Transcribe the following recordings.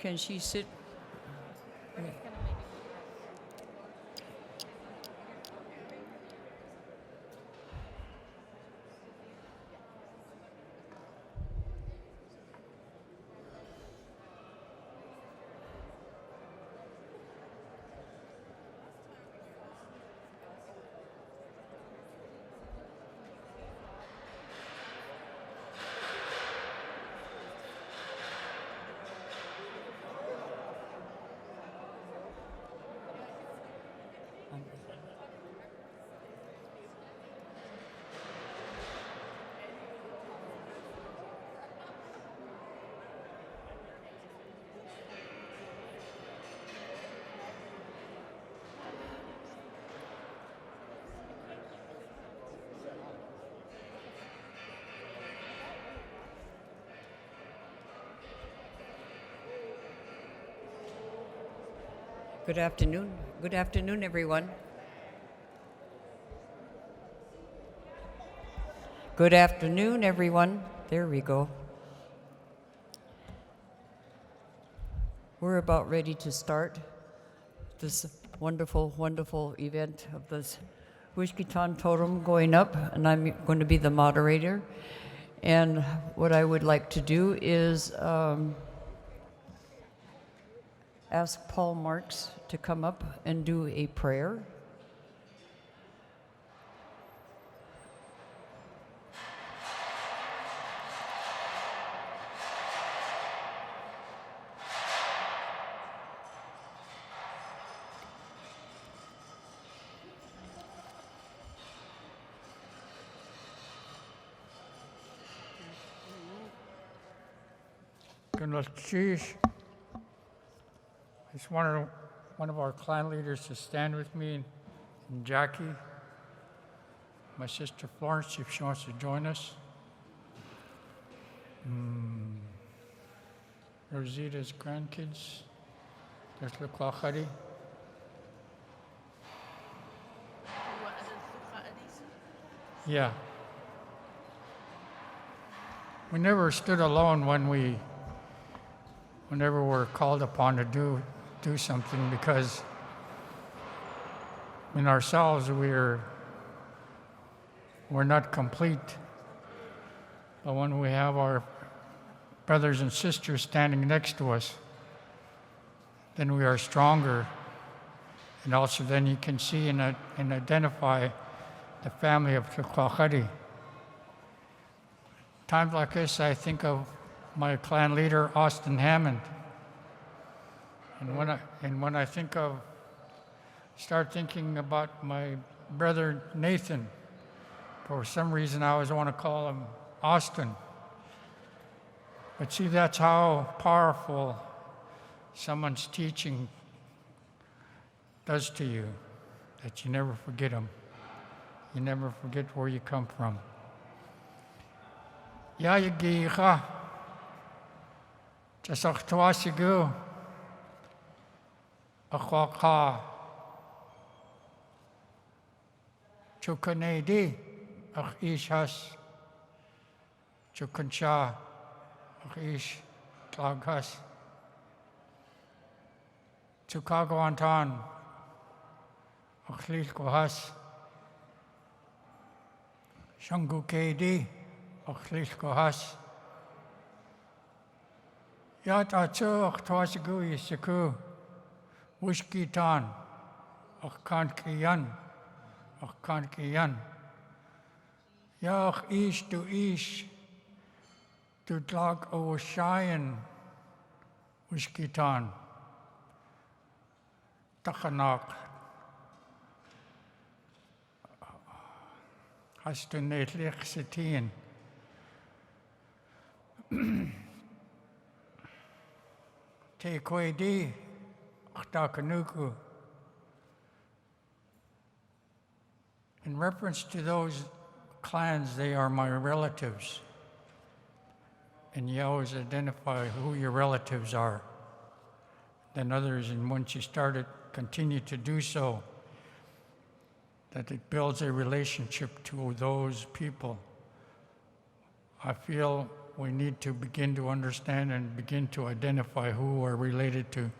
can she sit? Good afternoon. Good afternoon, everyone. Good afternoon, everyone. There we go. We're about ready to start this wonderful, wonderful event of this Wooshkeetaan Totem going up, and I'm going to be the moderator. And what I would like to do is ask Paul Marx to come up and do a prayer. I just wanted one of our clan leaders to stand with me, and Jackie, my sister Florence, if she wants to join us. Rosita's grandkids. There's Lukwachari. Yeah. We never stood alone whenever we're called upon to do something, because in ourselves we're not complete. But when we have our brothers and sisters standing next to us, then we are stronger. And also then you can see and identify the family of Lukwachari. Times like this, I think of my clan leader, Austin Hammond. And when I start thinking about my brother Nathan, for some reason I always want to call him Austin. But see, that's how powerful someone's teaching does to you, that you never forget him. You never forget where you come from. Yéil Yádi Akwaka Chukanedi Ach Ishas Chukansha Ach Ish Klaghas Chukagwantan Ach Lilkohas Shangukedi Ach Lilkohas Yat Achu Ach Twasigu Yisiku Wooshkeetan Kootéeyaa Kootéeyaa Yak ish to dlag Owashayan Wooshkeetan Takanak has to Juneau-Douglas City Take away in reference to those clans, they are my relatives. And you always identify who your relatives are. Then others, and once you continue to do so, that it builds a relationship to those people. I feel we need to begin to understand and begin to identify who we're related to.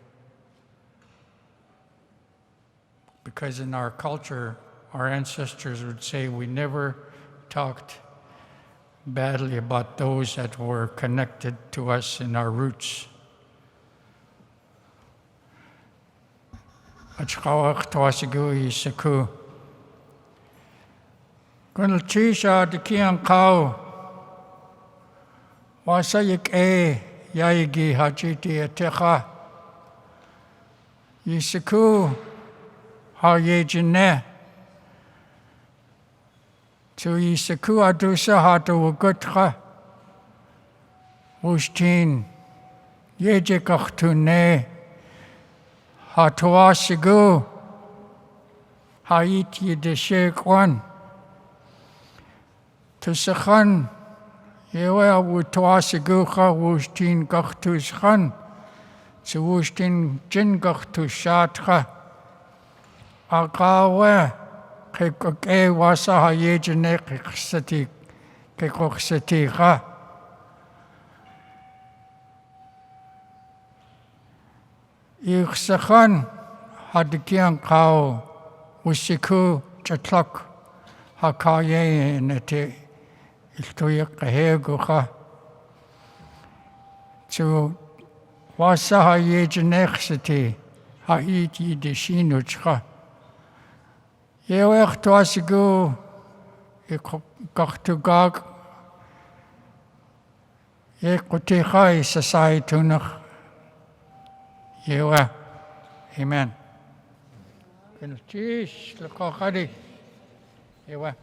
Because in our culture, our ancestors would say we never talked badly about those that were connected to us in our roots. Achkawak Twasigu Isaku. Kunalchisha de Kian Kau. Wasayik Yaigi Hajiti Atecha. Isaku Hayejine. Tu Isaku Adusa Hatu Gutra. Wooshkeetaan Yejikachtune. Hatuasigu Haiti de Shekwan Tusakhan Yewa Wutuasigu Wooshkeetaan Gachtuskhan to Wooshkeetaan Jin Gachtushatra Agawe Keke Wasa Hayejane Kiksati Kikoksatiga Iksakhan Hadikian Kau Wisiku Chatlak Hakaye Nete Iltuyak Heguha to Wasa Hayejanexity Haiti de Shinuchka Yewek Twasigu Gachtugag Yekutichai Society Tunach Yewa. Amen. Yewa.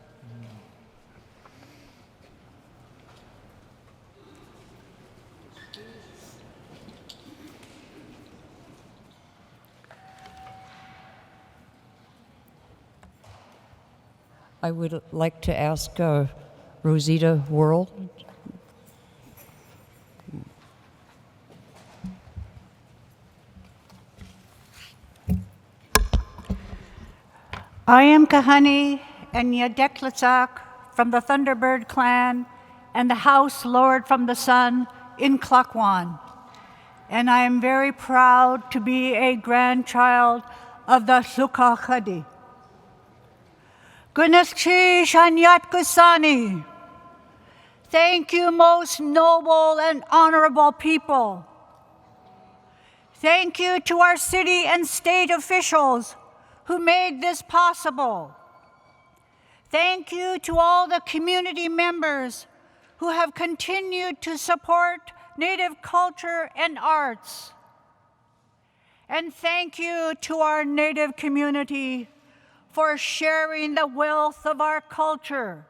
I would like to ask Rosita Worrell. I am Kahani and Yadeklitzak from the Thunderbird clan and the House Lord from the Sun in Klakwan. And I am very proud to be a grandchild of the Hlukahadi. Gunaschi Shanyat Kusani. Thank you, most noble and honorable people. Thank you to our city and state officials who made this possible. Thank you to all the community members who have continued to support Native culture and arts. And thank you to our Native community for sharing the wealth of our culture.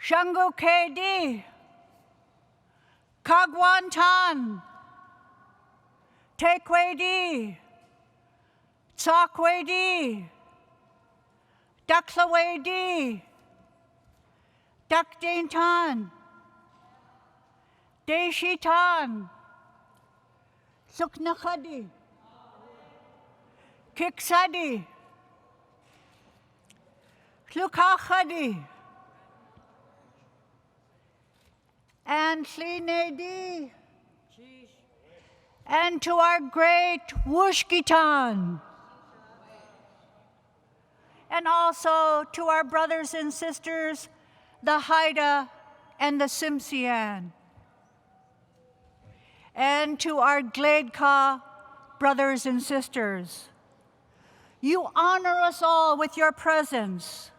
Shangu Kedi, Kagwantan, Tekwedi, Tsakwedi, Daklawedi, Dakdaintan, Deshitan, Suknakhadi, Kiksadi, Hlukachadi, and Hlinedi, and to our great Wooshkeetan, and also to our brothers and sisters, the Haida and the Tsimshian, and to our Gledka brothers and sisters. You honor us all with your presence.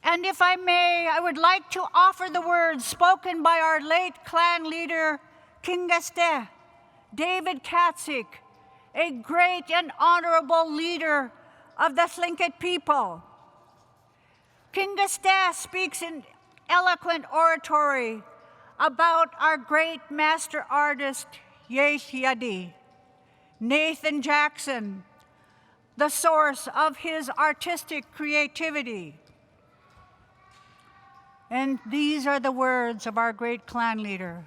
And if I may, I would like to offer the words spoken by our late clan leader, Kingaste, David Katsik, a great and honorable leader of the Tlingit people. Kingaste speaks in eloquent oratory about our great master artist, Yéil Yádi Nathan Jackson, the source of his artistic creativity. And these are the words of our great clan leader.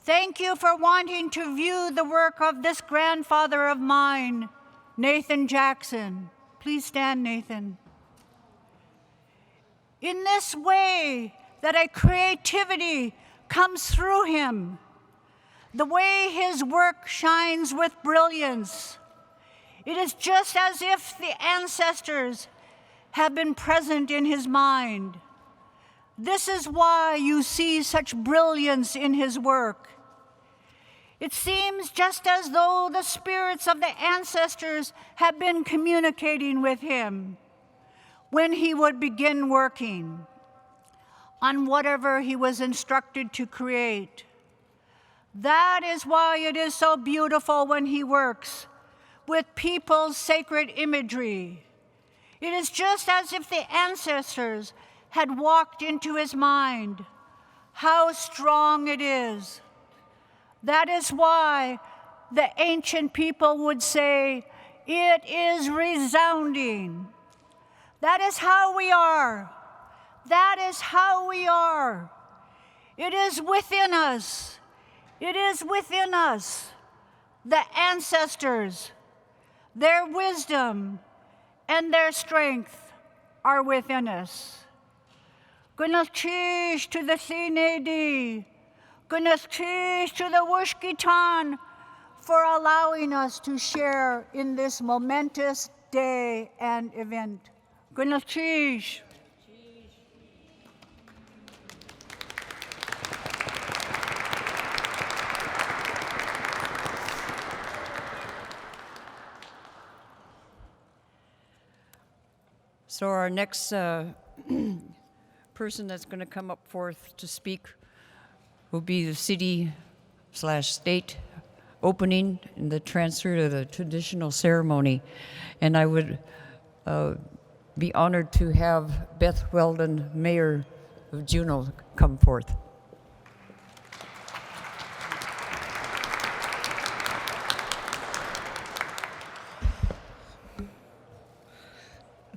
Thank you for wanting to view the work of this grandfather of mine, Nathan Jackson. Please stand, Nathan. In this way, that a creativity comes through him, the way his work shines with brilliance. It is just as if the ancestors have been present in his mind. This is why you see such brilliance in his work. It seems just as though the spirits of the ancestors have been communicating with him when he would begin working on whatever he was instructed to create. That is why it is so beautiful when he works with people's sacred imagery. It is just as if the ancestors had walked into his mind. How strong it is. That is why the ancient people would say, it is resounding. That is how we are. That is how we are. It is within us. It is within us. The ancestors, their wisdom and their strength are within us. Gunnachish to the Thinedi. Gunnachish to the Wooshkeetan for allowing us to share in this momentous day and event. Gunnachish. So our next person that's going to come up forth to speak will be the city/state opening and the transfer to the traditional ceremony. And I would be honored to have Beth Weldon, Mayor of Juneau, come forth.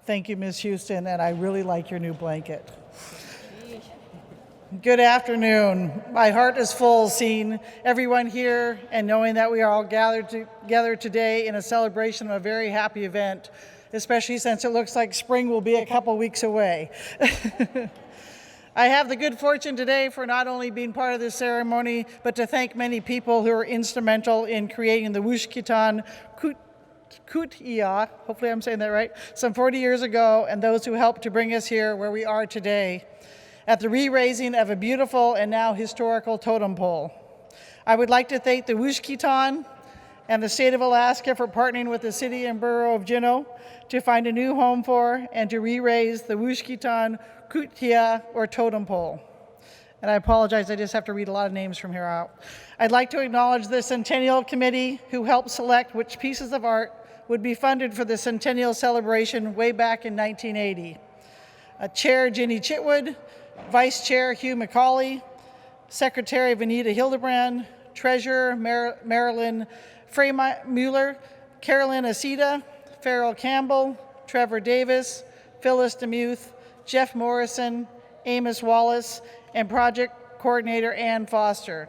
Thank you, Ms. Houston, and I really like your new blanket. Good afternoon. My heart is full seeing everyone here and knowing that we are all gathered together today in a celebration of a very happy event, especially since it looks like spring will be a couple weeks away. I have the good fortune today for not only being part of this ceremony, but to thank many people who are instrumental in creating the Wooshkeetaan Kootéeyaa, hopefully I'm saying that right, some 40 years ago, and those who helped to bring us here where we are today, at the re-raising of a beautiful and now historical totem pole. I would like to thank the Wooshkeetan and the state of Alaska for partnering with the city and borough of Juneau to find a new home for and to re-raise the Wooshkeetaan Kootéeyaa, or totem pole. And I apologize, I just have to read a lot of names from here out. I'd like to acknowledge the Centennial Committee who helped select which pieces of art would be funded for the Centennial celebration way back in 1980. Chair Ginny Chitwood, Vice Chair Hugh McCauley, Secretary Vanita Hildebrand, Treasurer Marilyn Frey-Mueller, Carolyn Aceta, Farrell Campbell, Trevor Davis, Phyllis DeMuth, Jeff Morrison, Amos Wallace, and Project Coordinator Ann Foster.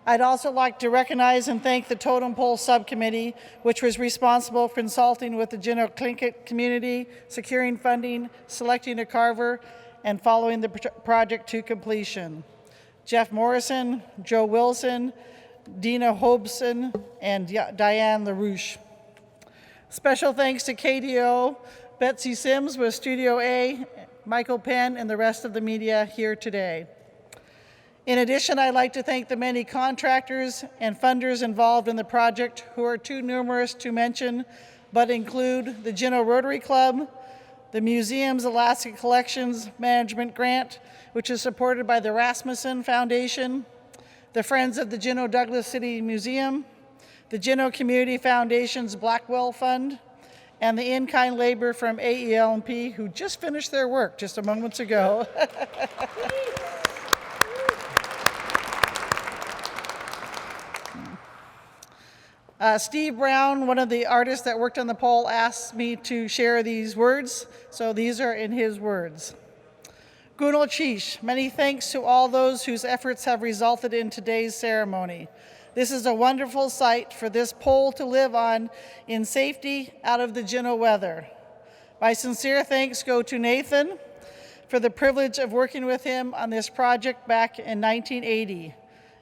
I'd also like to recognize and thank the Totem Pole Subcommittee, which was responsible for consulting with the Juneau Tlingit community, securing funding, selecting a carver, and following the project to completion. Jeff Morrison, Joe Wilson, Dina Hobson, and Diane LaRouche. Special thanks to KDO, Betsy Sims with Studio A, Michael Penn, and the rest of the media here today. In addition, I'd like to thank the many contractors and funders involved in the project who are too numerous to mention, but include the Juneau Rotary Club, the museum's Alaska Collections Management Grant, which is supported by the Rasmussen Foundation, the Friends of the Juneau-Douglas City Museum, the Juneau Community Foundation's Blackwell Fund, and the in-kind labor from AEL&P, who just finished their work just a moments ago. Steve Brown, one of the artists that worked on the pole, asked me to share these words, so these are in his words. Gunal Chish, many thanks to all those whose efforts have resulted in today's ceremony. This is a wonderful site for this pole to live on in safety out of the Juneau weather. My sincere thanks go to Nathan, for the privilege of working with him on this project back in 1980.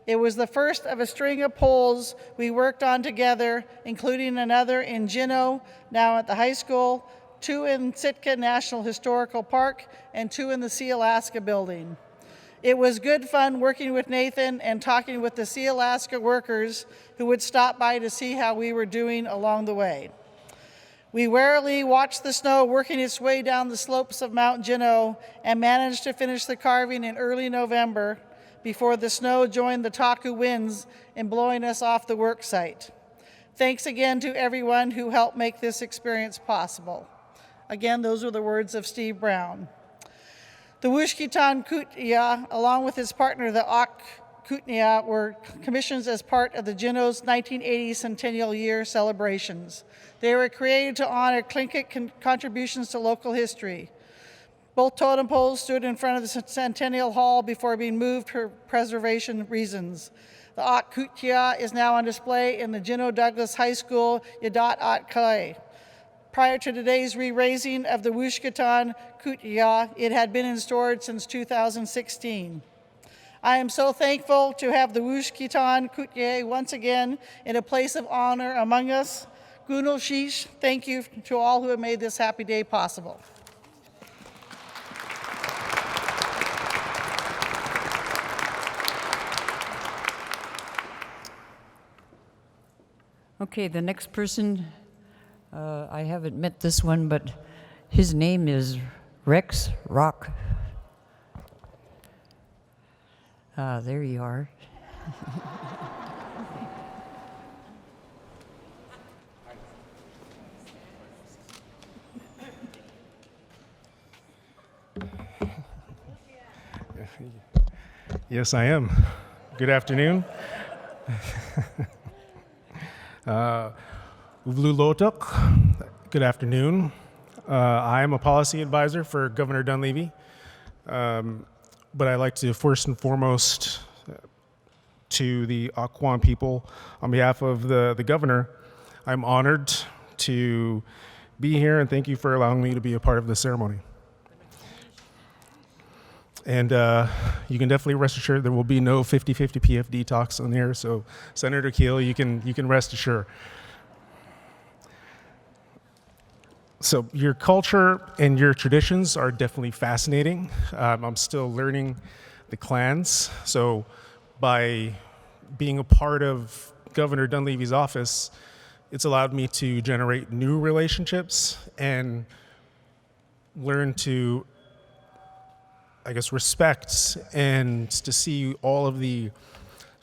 It was the first of a string of poles we worked on together, including another in Juneau, now at the high school, 2 in Sitka National Historical Park, and 2 in the Sea Alaska building. It was good fun working with Nathan and talking with the Sea Alaska workers who would stop by to see how we were doing along the way. We warily watched the snow working its way down the slopes of Mount Juneau and managed to finish the carving in early November before the snow joined the Taku winds in blowing us off the work site. Thanks again to everyone who helped make this experience possible. Again, those were the words of Steve Brown. The Wooshkeetaan Kootéeyaa, along with his partner, the Yak Kootéeyaa, were commissioned as part of the Juneau's 1980 Centennial Year celebrations. They were created to honor Tlingit contributions to local history. Both totem poles stood in front of the Centennial Hall before being moved for preservation reasons. The Yak Kootéeyaa is now on display in the Juneau-Douglas High School, Yaanashtúk. Prior to today's re-raising of the Wooshkeetaan Kootéeyaa, it had been stored since 2016. I am so thankful to have the Wooshkeetaan Kootéeyaa once again in a place of honor among us. Gunul Shish, thank you to all who have made this happy day possible. Okay, the next person, I haven't met this one, but his name is Rex Rock. There you are. Yes, I am. Good afternoon. Uvlu Lotuk. Good afternoon. I am a policy advisor for Governor Dunleavy, but I'd like to first and foremost to the Akwaan people, on behalf of the governor, I'm honored to be here and thank you for allowing me to be a part of the ceremony. And you can definitely rest assured there will be no 50-50 PFD talks on here. So Senator Keel, you can rest assured. So your culture and your traditions are definitely fascinating. I'm still learning the clans. So by being a part of Governor Dunleavy's office, it's allowed me to generate new relationships and learn to, I guess, respect and to see all of the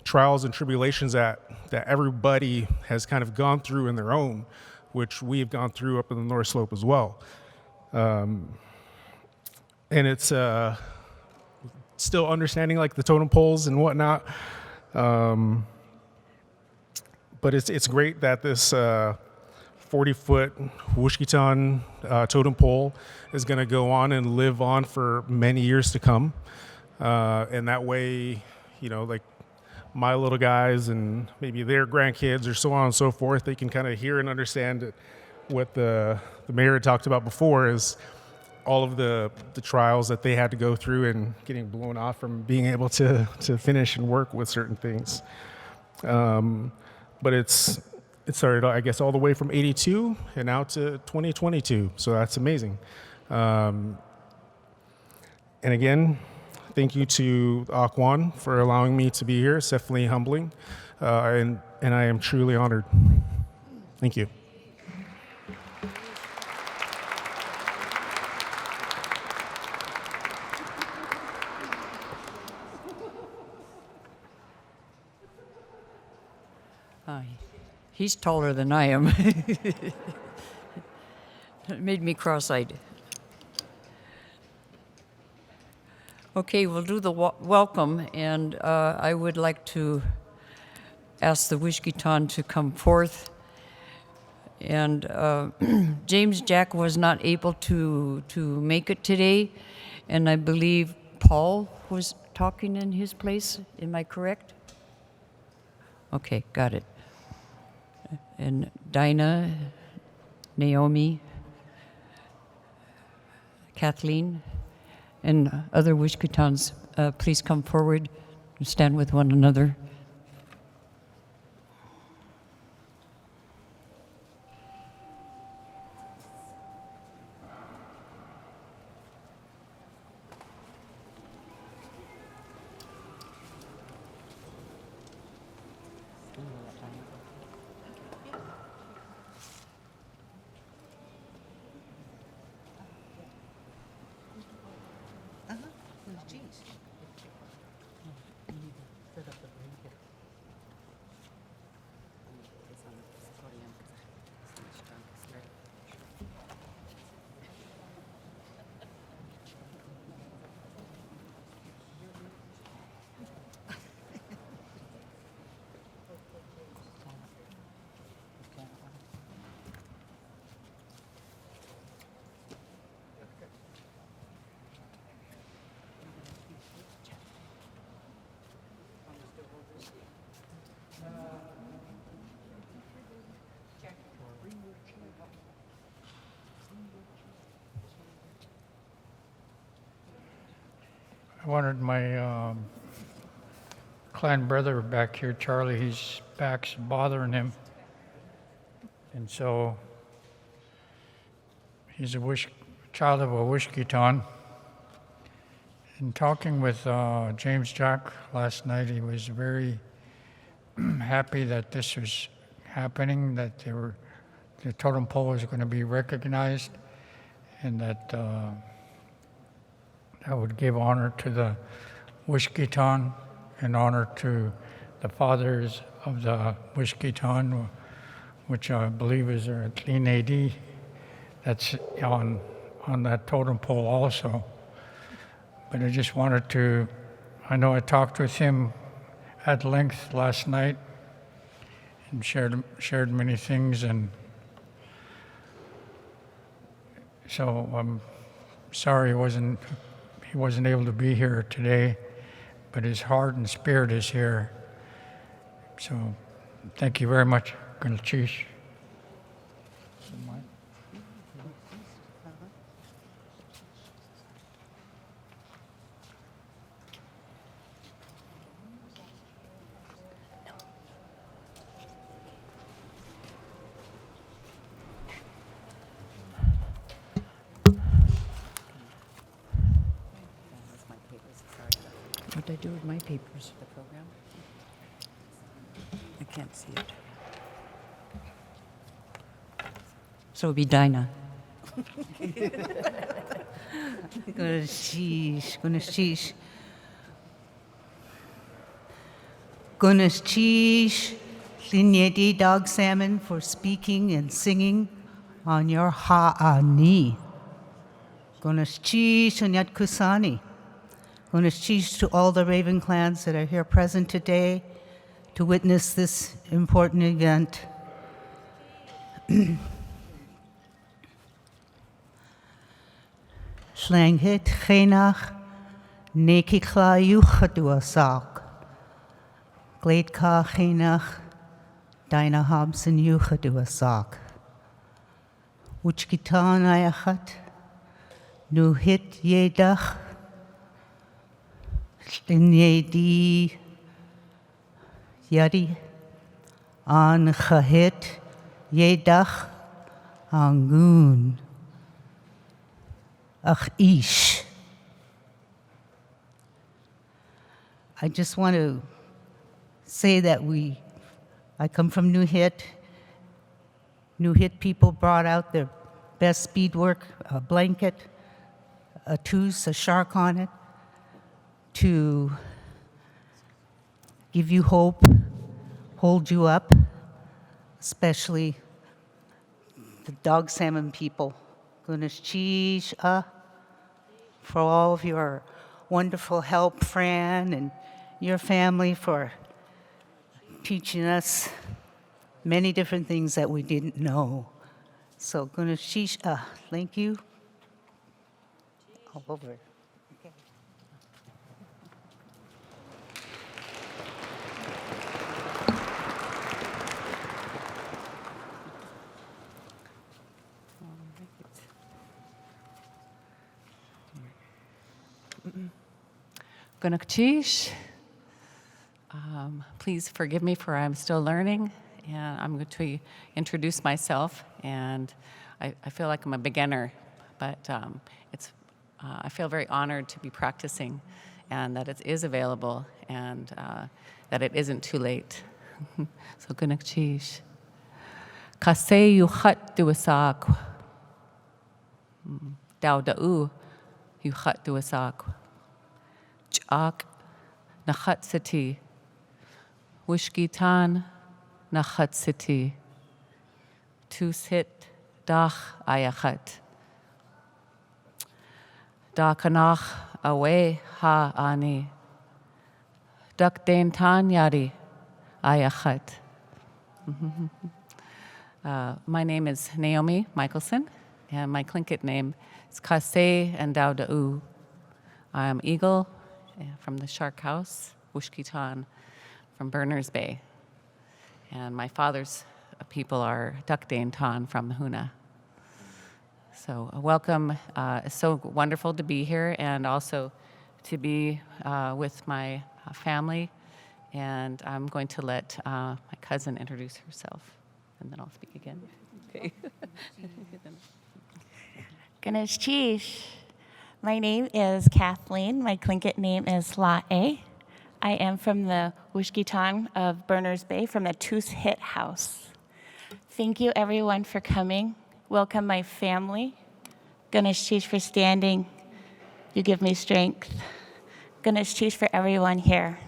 trials and tribulations that everybody has kind of gone through in their own, which we have gone through up in the North Slope as well. And it's still understanding like the totem poles and whatnot. But it's great that this 40-foot Wooshkeetan totem pole is going to go on and live on for many years to come. And that way, you know, like my little guys and maybe their grandkids or so on and so forth, they can kind of hear and understand what the mayor had talked about before is all of the trials that they had to go through and getting blown off from being able to finish and work with certain things. But it started, I guess, all the way from 82 and now to 2022. So that's amazing. And again, thank you to Akwaan for allowing me to be here. It's definitely humbling. And I am truly honored. Thank you. He's taller than I am. It made me cross-eyed. Okay, we'll do the welcome, and I would like to ask the Wooshkeetan to come forth. And James Jack was not able to make it today, and I believe Paul was talking in his place. Am I correct? Okay, got it. And Dinah, Naomi, Kathleen, and other Wooshkeetans, please come forward and stand with one another. I wanted my clan brother back here, Charlie. His back's bothering him. And so he's a child of a Wooshkeetan. In talking with James Jack last night, he was very happy that this was happening, that the totem pole was going to be recognized, and that that would give honor to the Wooshkeetan and honor to the fathers of the Wooshkeetan, which I believe is a clean AD that's on that totem pole also. But I just wanted to, I know I talked with him at length last night and shared many things, and so I'm sorry he wasn't able to be here today, but his heart and spirit is here. So thank you very much, Gunalchish. What did I do with my papers? The program? I can't see it. So it'd be Dinah. Sheesh, goodness, sheesh. Goodness, sheesh. Yéil Yádi Dog Salmon for speaking and singing on your ha'ani. Goodness, sheesh, and yat kusani. Goodness, sheesh to all the Raven clans that are here present today to witness this important event. Slanghit chenach nekikla yuchadua sak. Gleedka chenach Dinah Hobson yuchadua sak. Wooshkeetan ayachat nu hit yedach Yéil Yádi an chahit yedach angun ach ish. I just want to say that I come from New Hit. New Hit people brought out their best beadwork, a blanket, a toos, a shark on it, to give you hope, hold you up, especially the dog salmon people. Goodness cheese, for all of your wonderful help, Fran, and your family for teaching us many different things that we didn't know. So goodness cheese, thank you. All over. Gunakchish. Please forgive me for I'm still learning, and I'm going to introduce myself. And I feel like I'm a beginner, but I feel very honored to be practicing, and that it is available, and that it isn't too late. So Gunakchish. Kase yuchat duasak. Dao da'u yuchat duasak. Chak Nachat City, Wooshkeetaan Nachat City, Tusit Dach Ayachat, Dakanach Awe Ha Ani, Duk Tan Yadi Ayachat. My name is Naomi Michelson, and my Tlingit name is Kase and Dao. I am Eagle from the Shark House, Wooshkeetan from Berners Bay. And my father's people are Tan from Huna. So welcome. It's so wonderful to be here, and also to be with my family. And I'm going to let my cousin introduce herself, and then I'll speak again. Okay. Ganesh Chish. My name is Kathleen. My Tlingit name is La'e. I am from the Wooshkeetan of Berners Bay, from the Tooth Hit House. Thank you, everyone, for coming. Welcome, my family. Ganesh Chish for standing. You give me strength. Ganesh Chish for everyone here.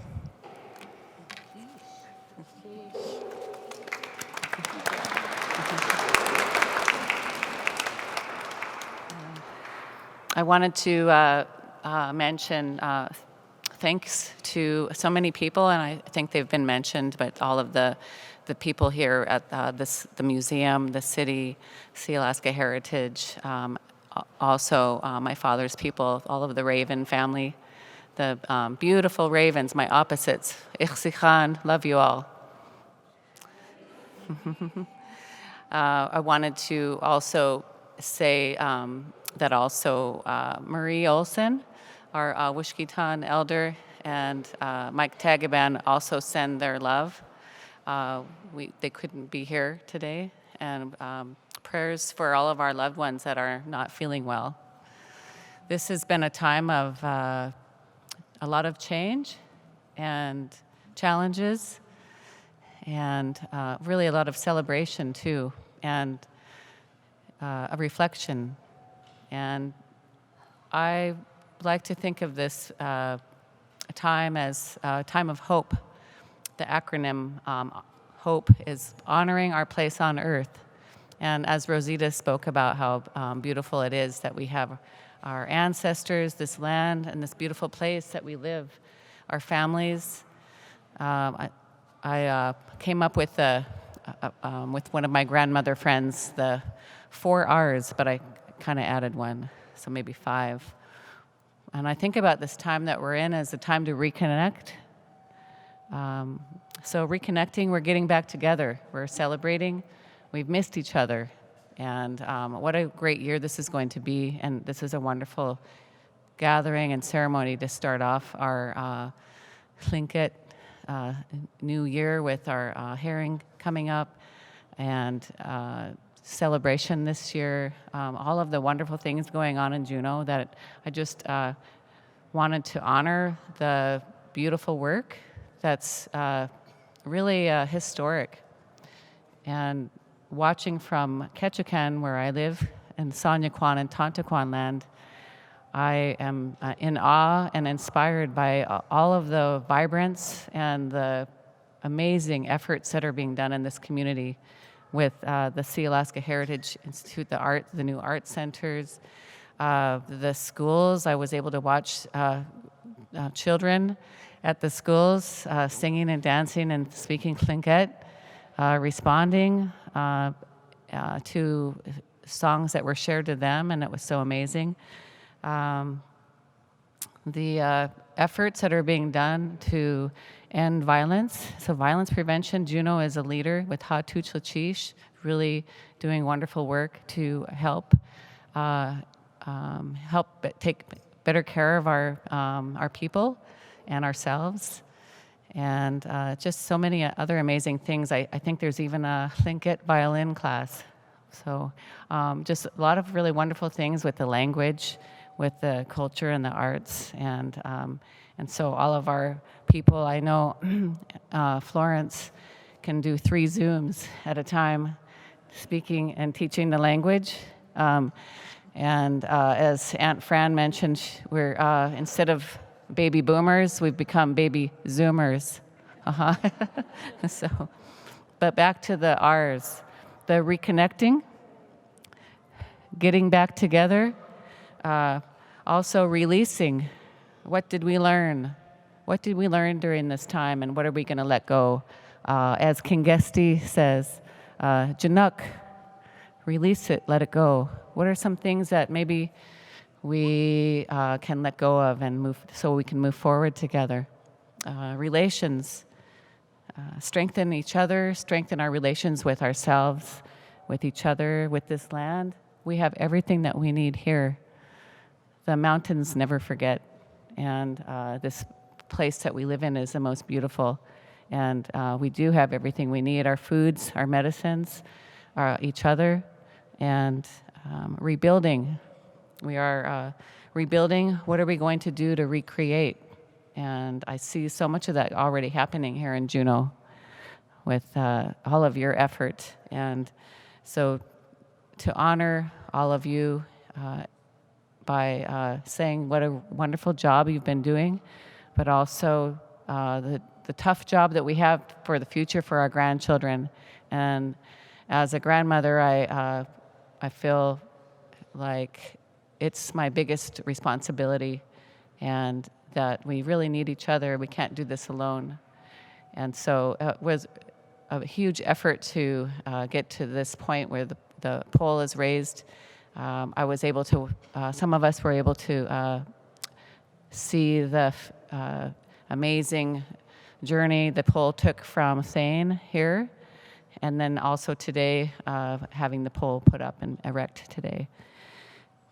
I wanted to mention thanks to so many people, and I think they've been mentioned, but all of the people here at the museum, the city, Sealaska Heritage, also my father's people, all of the Raven family, the beautiful Ravens, my opposites. Ichsikhan, love you all. I wanted to also say that also Marie Olson, our Wooshkeetan elder, and Mike Tagaban also send their love. They couldn't be here today, and prayers for all of our loved ones that are not feeling well. This has been a time of a lot of change and challenges, and really a lot of celebration too, and a reflection. And I like to think of this time as a time of hope. The acronym HOPE is honoring our place on earth. And as Rosita spoke about how beautiful it is that we have our ancestors, this land, and this beautiful place that we live, our families. I came up with one of my grandmother friends, the 4 R's, but I kind of added one, so maybe 5. And I think about this time that we're in as a time to reconnect. So reconnecting, we're getting back together. We're celebrating. We've missed each other. And what a great year this is going to be. And this is a wonderful gathering and ceremony to start off our Tlingit New Year with our herring coming up, and celebration this year, all of the wonderful things going on in Juneau, that I just wanted to honor the beautiful work that's really historic. And watching from Ketchikan, where I live, in Sanyakwan and Tontaquan land, I am in awe and inspired by all of the vibrance and the amazing efforts that are being done in this community with the Sealaska Heritage Institute, the new art centers, the schools. I was able to watch children at the schools singing and dancing and speaking Tlingit, responding to songs that were shared to them, and it was so amazing. The efforts that are being done to end violence. So violence prevention, Juneau is a leader with Hatuch Lachish, really doing wonderful work to help take better care of our people and ourselves. And just so many other amazing things. I think there's even a Tlingit violin class. So just a lot of really wonderful things with the language, with the culture and the arts. And so all of our people, I know Florence can do 3 Zooms at a time, speaking and teaching the language. And as Aunt Fran mentioned, we're instead of baby boomers, we've become baby zoomers. So, but back to the R's, the reconnecting, getting back together, also releasing. What did we learn? What did we learn during this time, and what are we going to let go? As King Gesti says, Januk, release it, let it go. What are some things that maybe we can let go of and move so we can move forward together? Relations, strengthen each other, strengthen our relations with ourselves, with each other, with this land. We have everything that we need here. The mountains never forget, and this place that we live in is the most beautiful. And we do have everything we need, our foods, our medicines, each other, and rebuilding. We are rebuilding. What are we going to do to recreate? And I see so much of that already happening here in Juneau with all of your effort. And so to honor all of you by saying what a wonderful job you've been doing, but also the tough job that we have for the future for our grandchildren. And as a grandmother, I feel like it's my biggest responsibility, and that we really need each other. We can't do this alone. And so it was a huge effort to get to this point where the pole is raised. I was able to, some of us were able to see the amazing journey the pole took from Thane here, and then also today having the pole put up and erect today.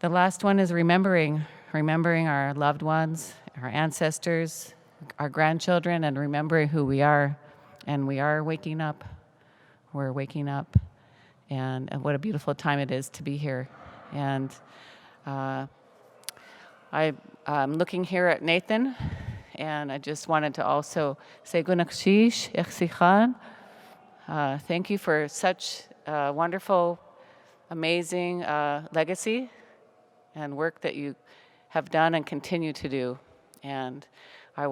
The last one is remembering our loved ones, our ancestors, our grandchildren, and remembering who we are. And we are waking up. We're waking up. And what a beautiful time it is to be here. And I'm looking here at Nathan, and I just wanted to also say Gunakshish, Echsikhan. Thank you for such a wonderful, amazing legacy and work that you have done and continue to do. And I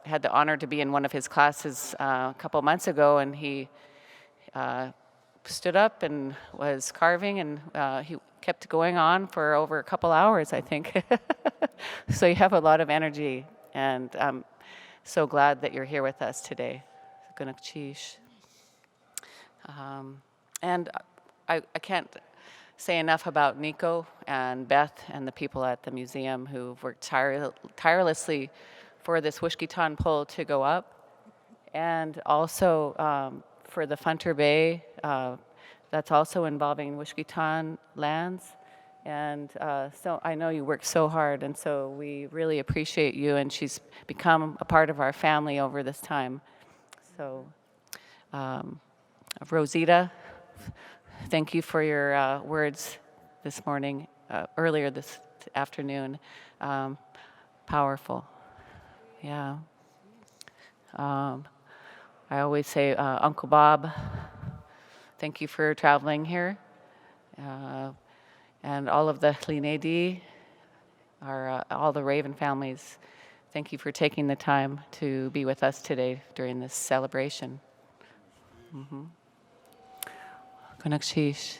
had the honor to be in one of his classes a couple months ago, and he stood up and was carving, and he kept going on for over a couple hours, I think. So you have a lot of energy, and I'm so glad that you're here with us today. Gunakshish. And I can't say enough about Nico and Beth and the people at the museum who've worked tirelessly for this Wooshkeetan pole to go up, and also for the Funter Bay, that's also involving Wooshkeetan lands. And so I know you work so hard, and so we really appreciate you, and she's become a part of our family over this time. So Rosita, thank you for your words this morning, earlier this afternoon. Powerful, yeah. I always say, Uncle Bob, thank you for traveling here. And all of the Hlinedi, all the Raven families, thank you for taking the time to be with us today during this celebration. Gunakshish.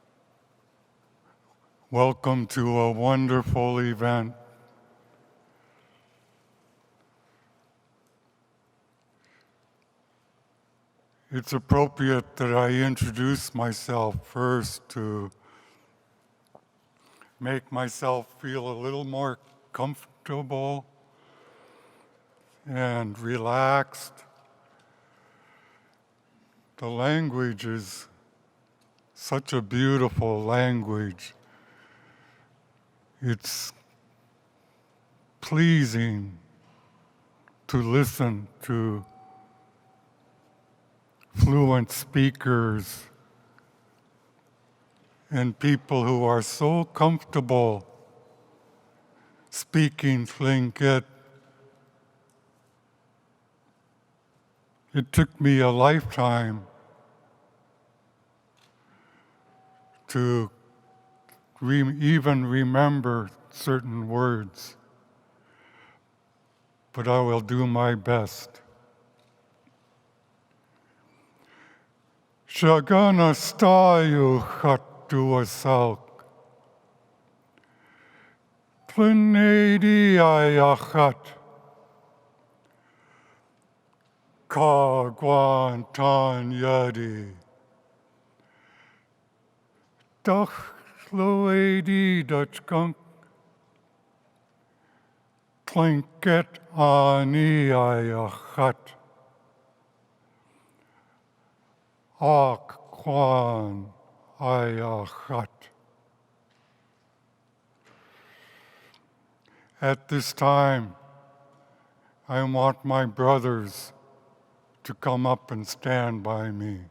Welcome to a wonderful event. It's appropriate that I introduce myself first to make myself feel a little more comfortable and relaxed. The language is such a beautiful language. It's pleasing to listen to fluent speakers and people who are so comfortable speaking Tlingit. It took me a lifetime to even remember certain words, but I will do my best. Shagana stayu chatuasalk, Tlinedi ayachat, Kagwantan yadi, Dach Loedi Dutchgunk, Tlinket ani ayachat, Ak Kwan ayachat. At this time, I want my brothers to come up and stand by me.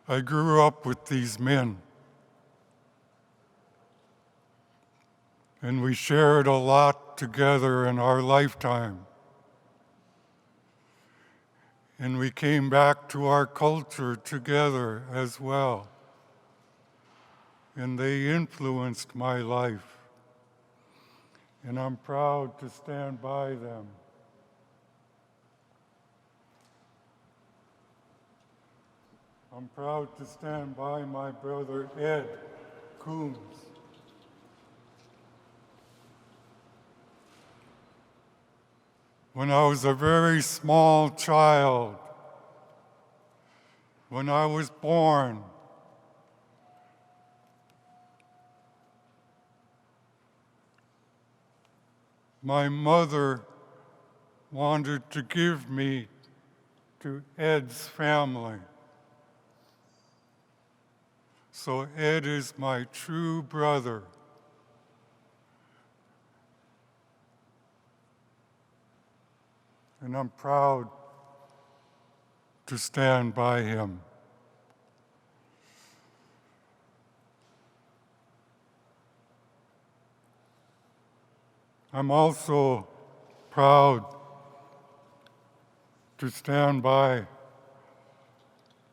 I grew up with these men, and we shared a lot together in our lifetime. And we came back to our culture together as well. And they influenced my life. And I'm proud to stand by them. I'm proud to stand by my brother Ed Coombs. When I was a very small child, when I was born, my mother wanted to give me to Ed's family. So Ed is my true brother. And I'm proud to stand by him. I'm also proud to stand by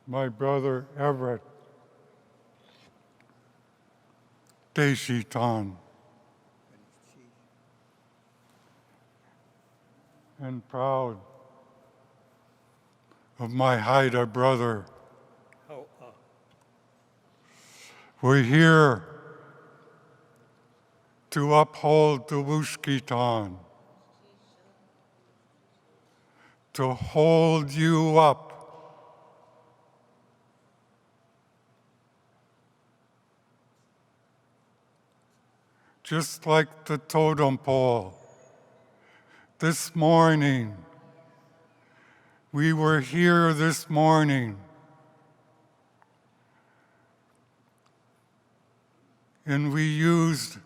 my brother Everett Deshitan, and proud of my Haida brother. We're here to uphold the Wooshkeetan, to hold you up. Just like the totem pole. This morning, we were here this morning, and we used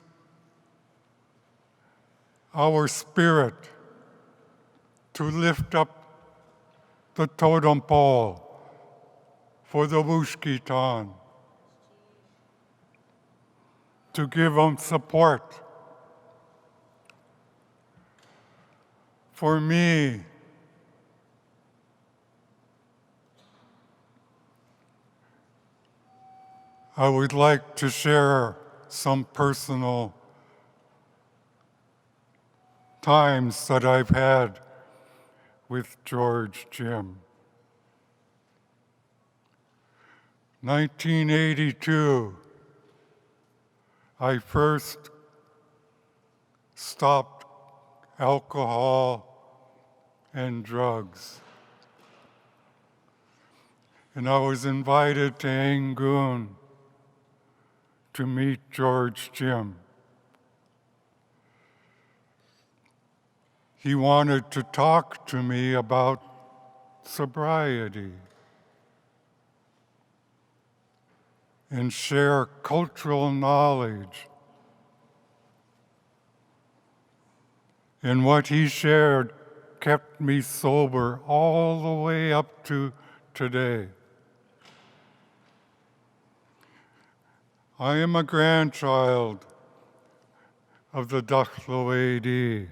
our spirit to lift up the totem pole for the Wooshkeetan, to give them support. For me, I would like to share some personal times that I've had with George Jim. 1982, I first stopped alcohol and drugs. And I was invited to Yangon to meet George Jim. He wanted to talk to me about sobriety and share cultural knowledge. And what he shared kept me sober all the way up to today. I am a grandchild of the Yéil.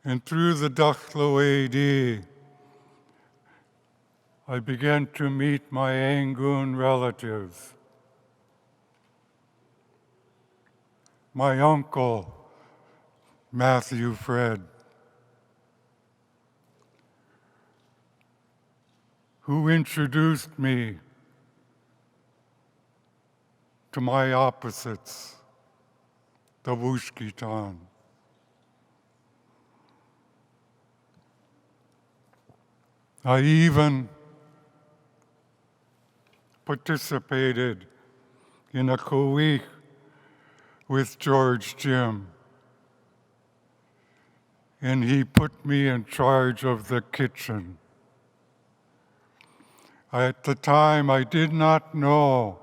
And through the Yéil, I began to meet my Yangon relatives. My uncle, Matthew Fred, who introduced me to my opposites, the Wooshkeetan. I even participated in a Koote with George Jim, and he put me in charge of the kitchen. At the time, I did not know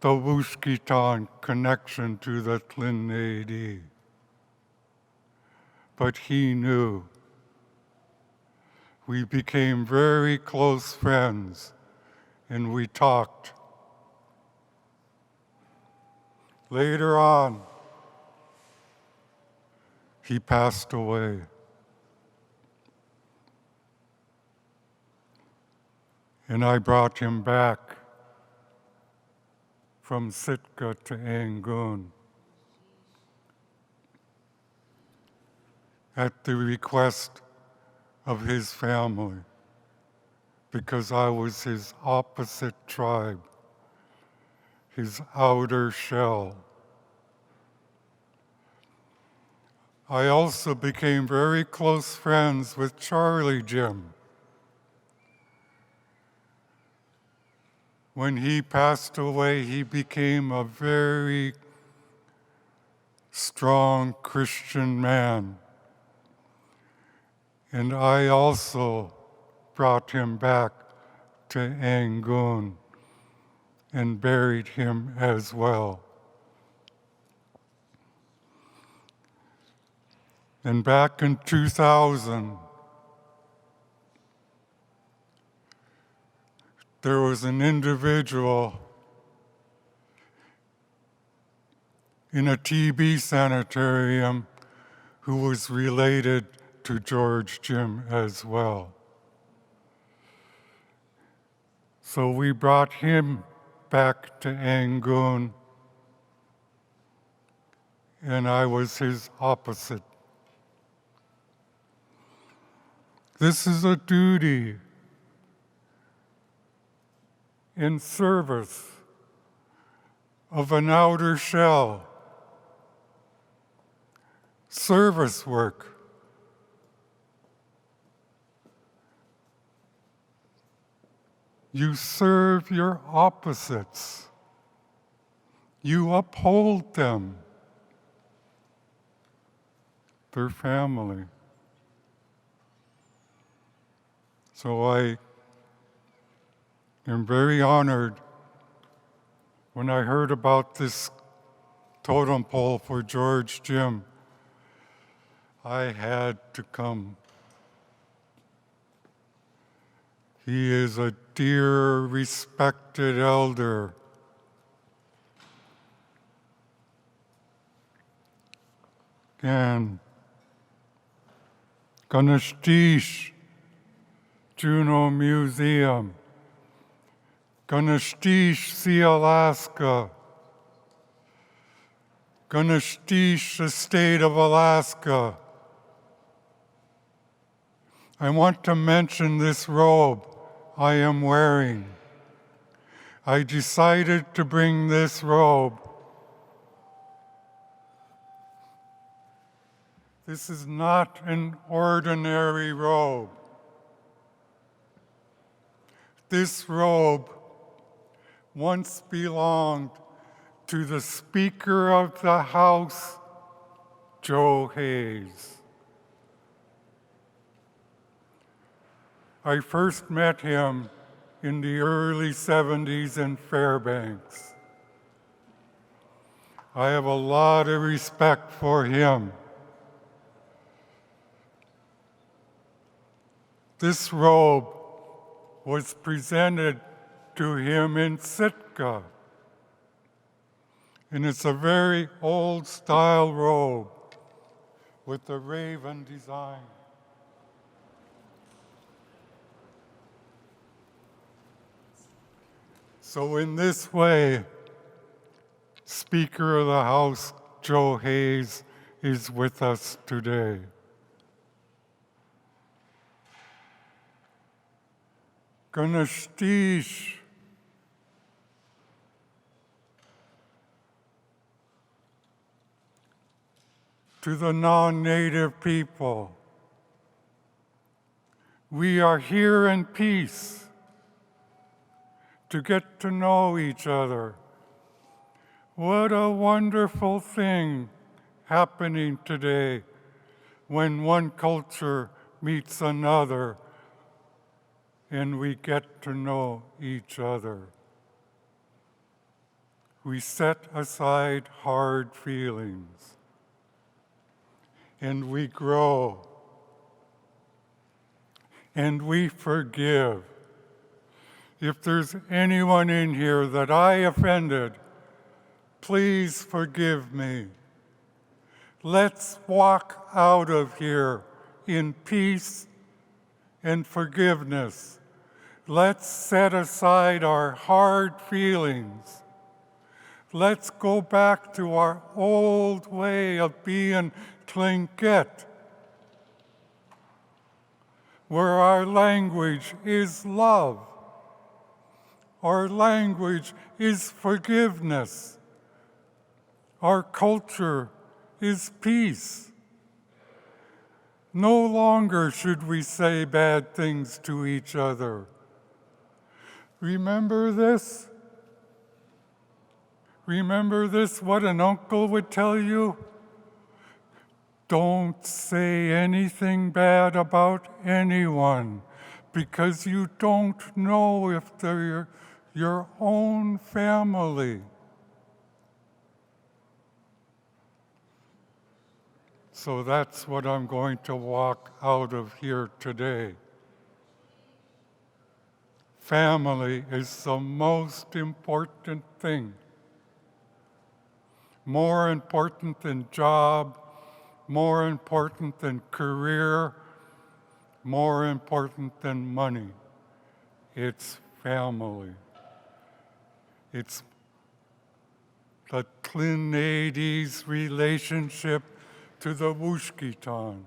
the Wooshkeetan connection to the Yéil, but he knew. We became very close friends, and we talked. Later on, he passed away. And I brought him back from Sitka to Yangon at the request of his family, because I was his opposite tribe, his outer shell. I also became very close friends with Charlie Jim. When he passed away, he became a very strong Christian man. And I also brought him back to Yangon and buried him as well. And back in 2000, there was an individual in a TB sanitarium who was related to George Jim as well. So we brought him back to Yangon, and I was his opposite. This is a duty in service of an outer shell. Service work. You serve your opposites. You uphold them, their family. So I am very honored when I heard about this totem pole for George Jim. I had to come. He is a dear, respected elder. And Yaanashtúk Juneau Museum, Yaanashtúk see Alaska, Yaanashtúk the state of Alaska. I want to mention this robe I am wearing. I decided to bring this robe. This is not an ordinary robe. This robe once belonged to the Speaker of the House, Joe Hayes. I first met him in the early 70s in Fairbanks. I have a lot of respect for him. This robe was presented to him in Sitka, and it's a very old style robe with the raven design. So in this way, Speaker of the House Joe Hayes is with us today. Yaanashtúk to the non-native people. We are here in peace to get to know each other. What a wonderful thing happening today when one culture meets another and we get to know each other. We set aside hard feelings and we grow and we forgive. If there's anyone in here that I offended, please forgive me. Let's walk out of here in peace and forgiveness. Let's set aside our hard feelings. Let's go back to our old way of being Tlingit, where our language is love. Our language is forgiveness. Our culture is peace. No longer should we say bad things to each other. Remember this? Remember this, what an uncle would tell you? Don't say anything bad about anyone because you don't know if they're your own family. So that's what I'm going to walk out of here today. Family is the most important thing. More important than job, more important than career, more important than money. It's family. It's the Tlingit's relationship to the Wooshkeetan.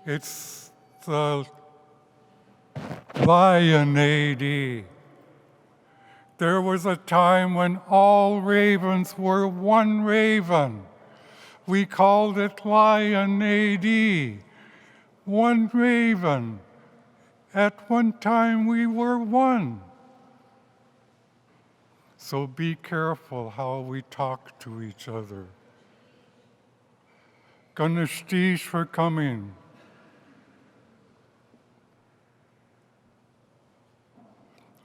It's the Yéil. There was a time when all ravens were one raven. We called it Yéil. One raven. At one time we were one. So be careful how we talk to each other. Yaanashtúk for coming.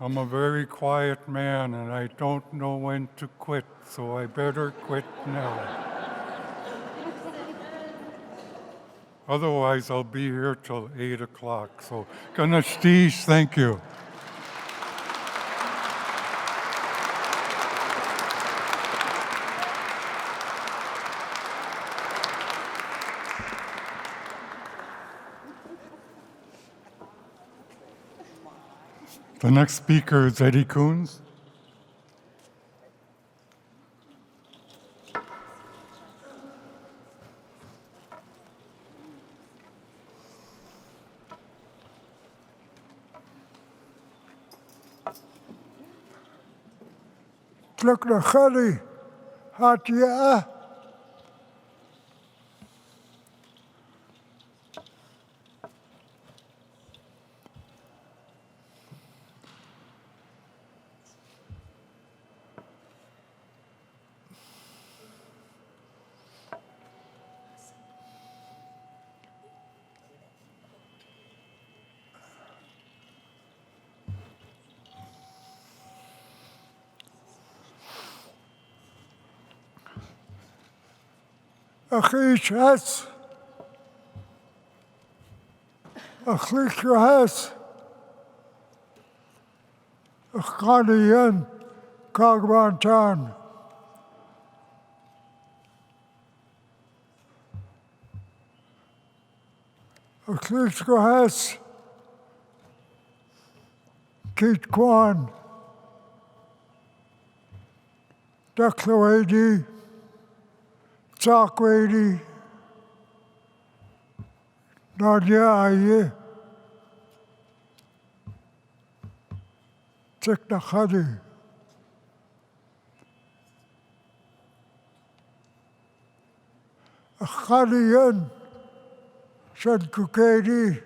I'm a very quiet man and I don't know when to quit, so I better quit now. Otherwise, I'll be here till 8 o'clock. So, Yaanashtúk, thank you. The next speaker is Eddie Coons. Tluk na chali, hat eyaa. Achish has, achlichra has, achaniyan kagwantan. Achlichra has, Kit Kwan, Declarady, Tsakwady, Nadia Tiknachadi. Achadiyan Shadkukadi.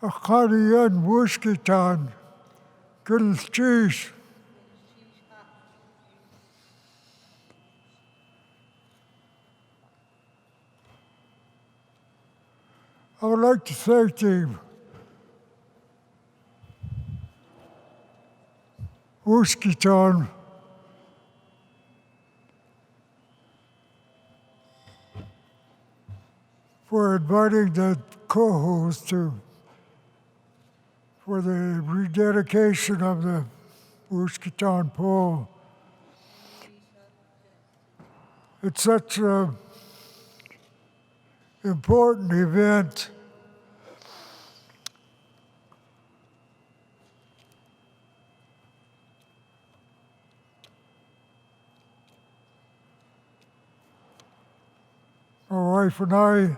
Achadiyan Wooshkeetan Kootéeyaa. I would like to thank the Wooshkeetan for inviting the co-host for the rededication of the Wooshkeetan pole. It's such an important event. My wife and I,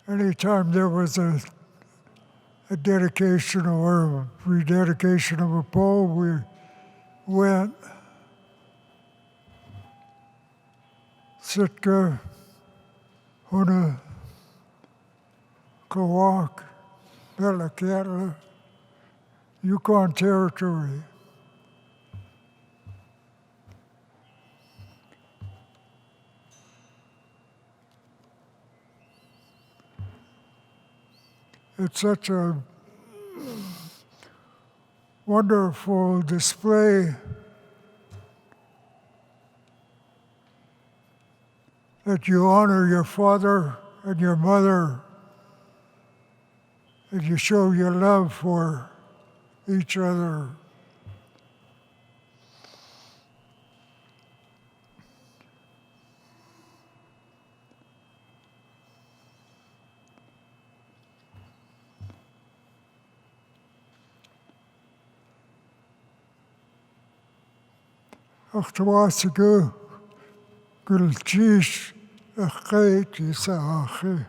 anytime there was a dedication or a rededication of a pole, we went. Sitka, Huna, Kawak, Belakatla, Yukon Territory. It's such a wonderful display that you honor your father and your mother, and you show your love for each other. Achtawasigu, Gulchish, Achait, Isaachi.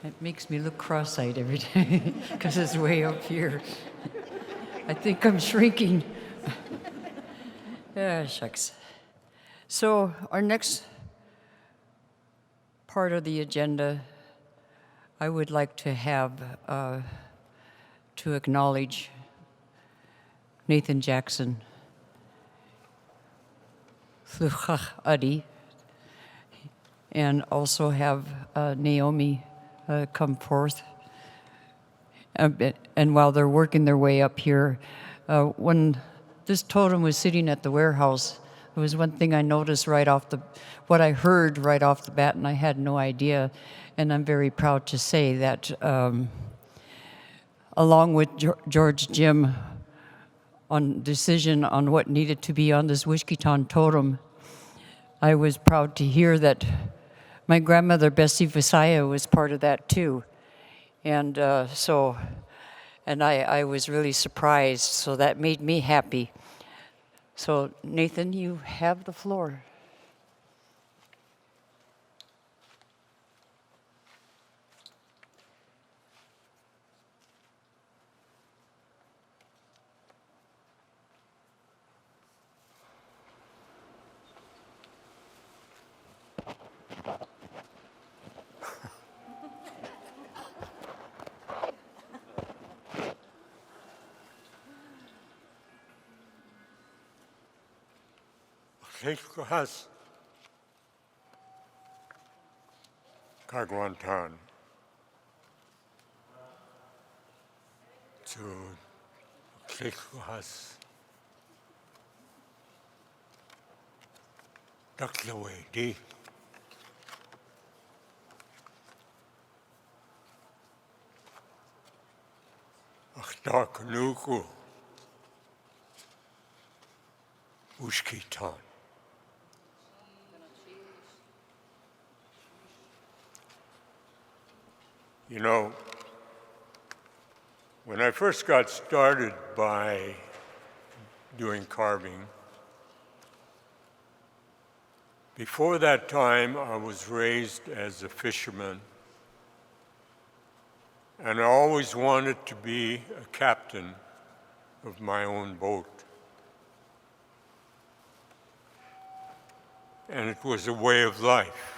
It makes me look cross-eyed every day because it's way up here. I think I'm shrinking. Yeah, shucks. So our next part of the agenda, I would like to have to acknowledge Nathan Jackson, Adi, and also have Naomi come forth. And while they're working their way up here, when this totem was sitting at the warehouse, there was one thing I noticed what I heard right off the bat, and I had no idea. And I'm very proud to say that along with George Jim on decision on what needed to be on this Wooshkeetan totem, I was proud to hear that my grandmother, Bessie Visaya, was part of that too. And I was really surprised, so that made me happy. So Nathan, you have the floor. Has Kagwantan to has Daklawedi Achdarkanuku Wooshkeetan. You know, when I first got started by doing carving, before that time I was raised as a fisherman, and I always wanted to be a captain of my own boat. And it was a way of life,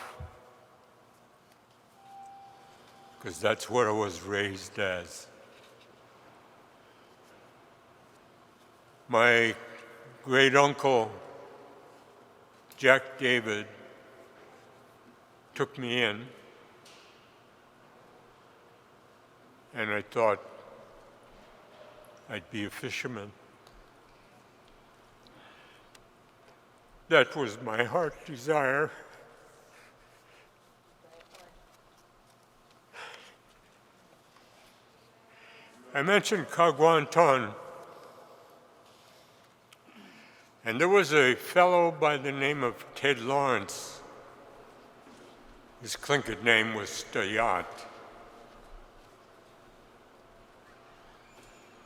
because that's what I was raised as. My great uncle, Jack David, took me in, and I thought I'd be a fisherman. That was my heart desire. I mentioned Kagwantan, and there was a fellow by the name of Ted Lawrence. His Tlingit name was Stayat.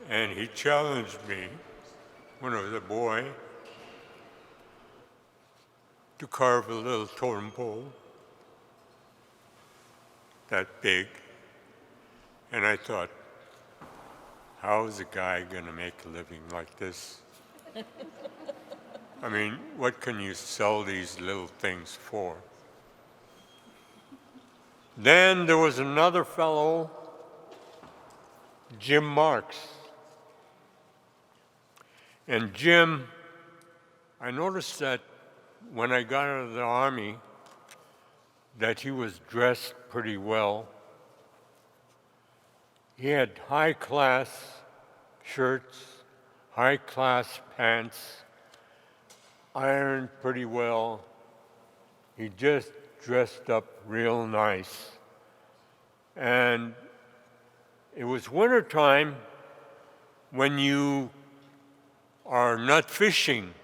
And he challenged me when I was a boy to carve a little totem pole that big. And I thought, how is a guy going to make a living like this? I mean, what can you sell these little things for? Then there was another fellow, Jim Marx. And Jim, I noticed that when I got out of the Army, that he was dressed pretty well. He had high-class shirts, high-class pants, ironed pretty well. He just dressed up real nice. And it was wintertime when you are not fishing.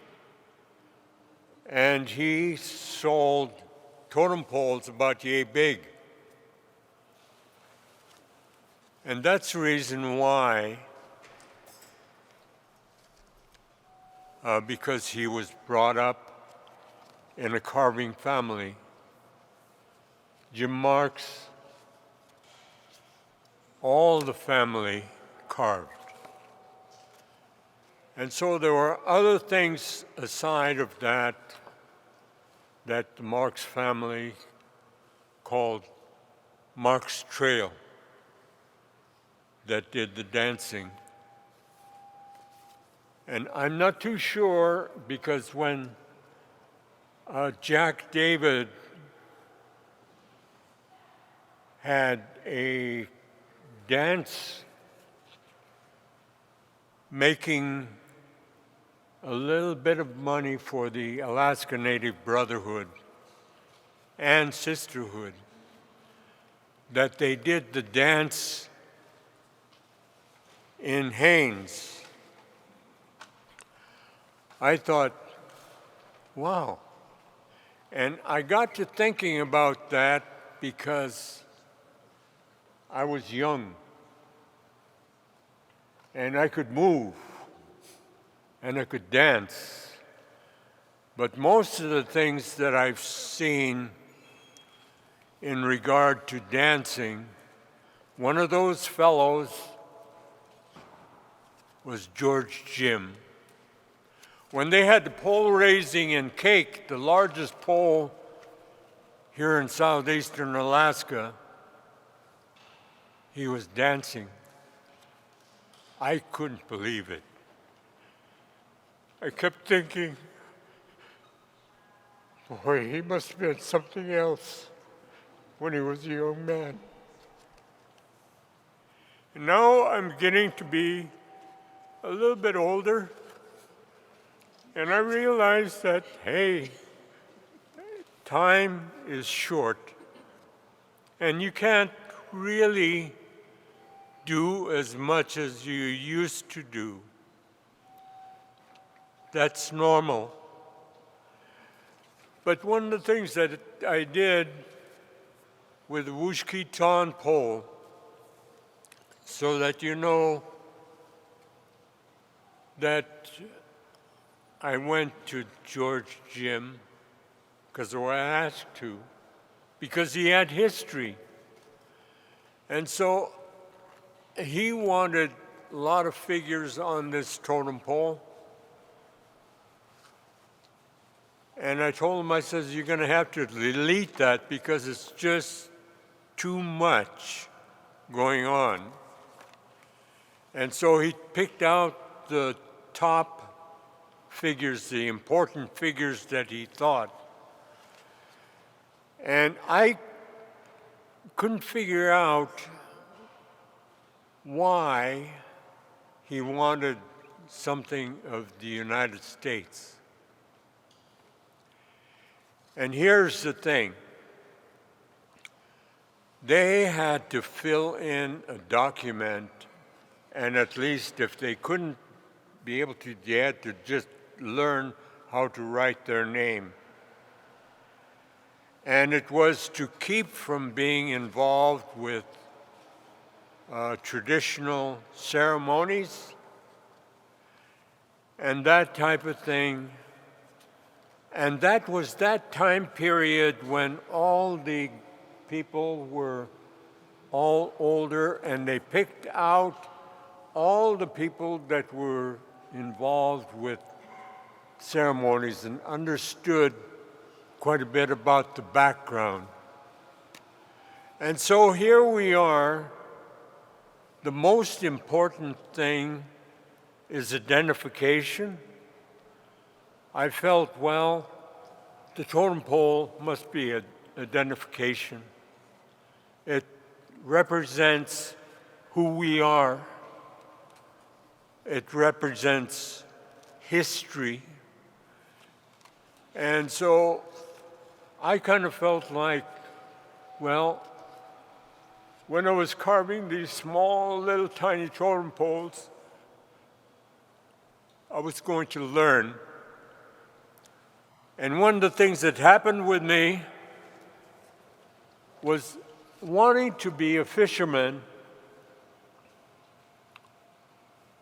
And he sold totem poles about yay big. And that's the reason why, because he was brought up in a carving family. Jim Marx all the family carved. And so there were other things aside of that that the Marx family called Marx Trail that did the dancing. And I'm not too sure, because when Jack David had a dance making a little bit of money for the Alaska Native Brotherhood and Sisterhood, that they did the dance in Haines. I thought, wow. And I got to thinking about that because I was young and I could move and I could dance. But most of the things that I've seen in regard to dancing, one of those fellows was George Jim. When they had the pole raising in Kake, the largest pole here in southeastern Alaska, he was dancing. I couldn't believe it. I kept thinking, boy, he must have been something else when he was a young man. And now I'm getting to be a little bit older, and I realize that, hey, time is short, and you can't really do as much as you used to do. That's normal. But one of the things that I did with the Wooshkeetan pole, so that you know that I went to George Jim because I was asked to, because he had history. And so he wanted a lot of figures on this totem pole. And I told him, I says, you're going to have to delete that because it's just too much going on. And so he picked out the top figures, the important figures that he thought. And I couldn't figure out why he wanted something of the United States. And here's the thing. They had to fill in a document, and at least if they couldn't be able to, they had to just learn how to write their name. And it was to keep from being involved with traditional ceremonies and that type of thing. And that was that time period when all the people were all older, and they picked out all the people that were involved with ceremonies and understood quite a bit about the background. And so here we are. The most important thing is identification. I felt, well, the totem pole must be an identification. It represents who we are. It represents history. And so I kind of felt like, well, when I was carving these small little tiny totem poles, I was going to learn. And one of the things that happened with me was wanting to be a fisherman.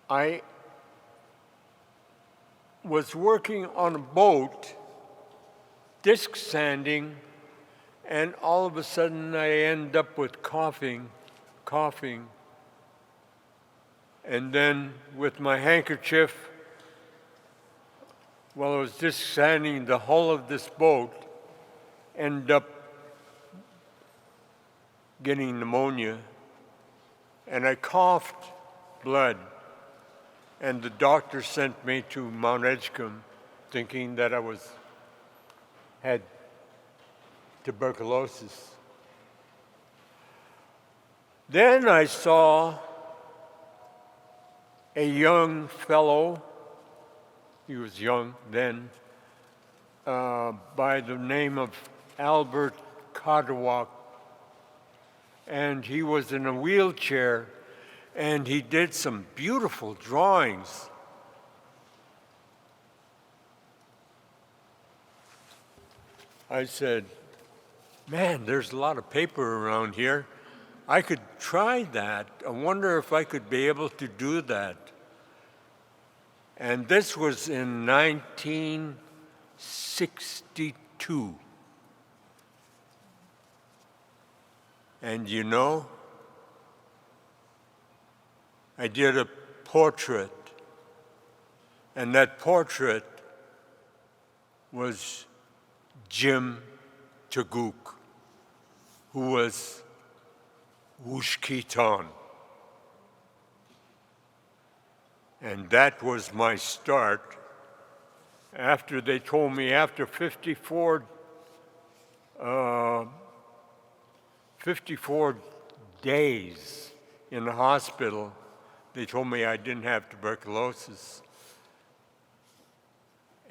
I was working on a boat, disc sanding, and all of a sudden I end up with coughing, And then with my handkerchief, while I was just sanding the hull of this boat, ended up getting pneumonia, and I coughed blood. And the doctor sent me to Mount Edgecombe, thinking that I had tuberculosis. Then I saw a young fellow, he was young then, by the name of Albert Kootéeyaa, and he was in a wheelchair, and he did some beautiful drawings. I said, man, there's a lot of paper around here. I could try that. I wonder if I could be able to do that. And this was in 1962. And you know, I did a portrait, and that portrait was Jim Tagook, who was Wooshkeetan. And that was my start. After they told me after 54 days in the hospital, they told me I didn't have tuberculosis.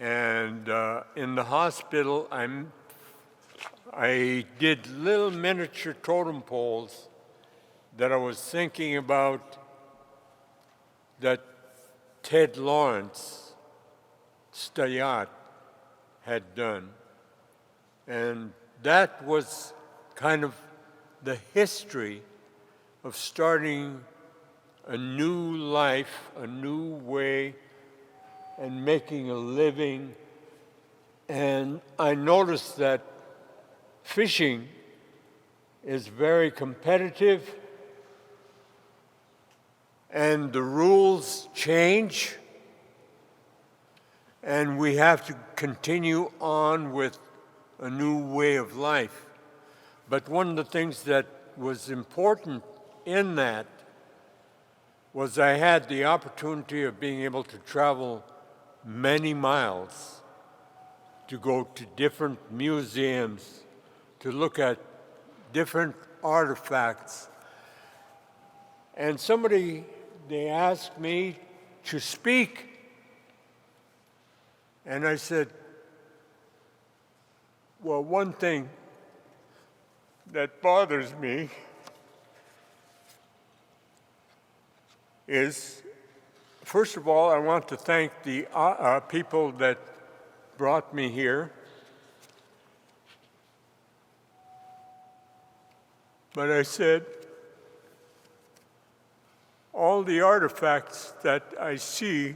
And in the hospital, I did little miniature totem poles that I was thinking about that Ted Lawrence Stayat had done. And that was kind of the history of starting a new life, a new way, and making a living. And I noticed that fishing is very competitive, and the rules change, and we have to continue on with a new way of life. But one of the things that was important in that was I had the opportunity of being able to travel many miles to go to different museums, to look at different artifacts. And they asked me to speak. And I said, well, one thing that bothers me is, first of all, I want to thank the people that brought me here. But I said, all the artifacts that I see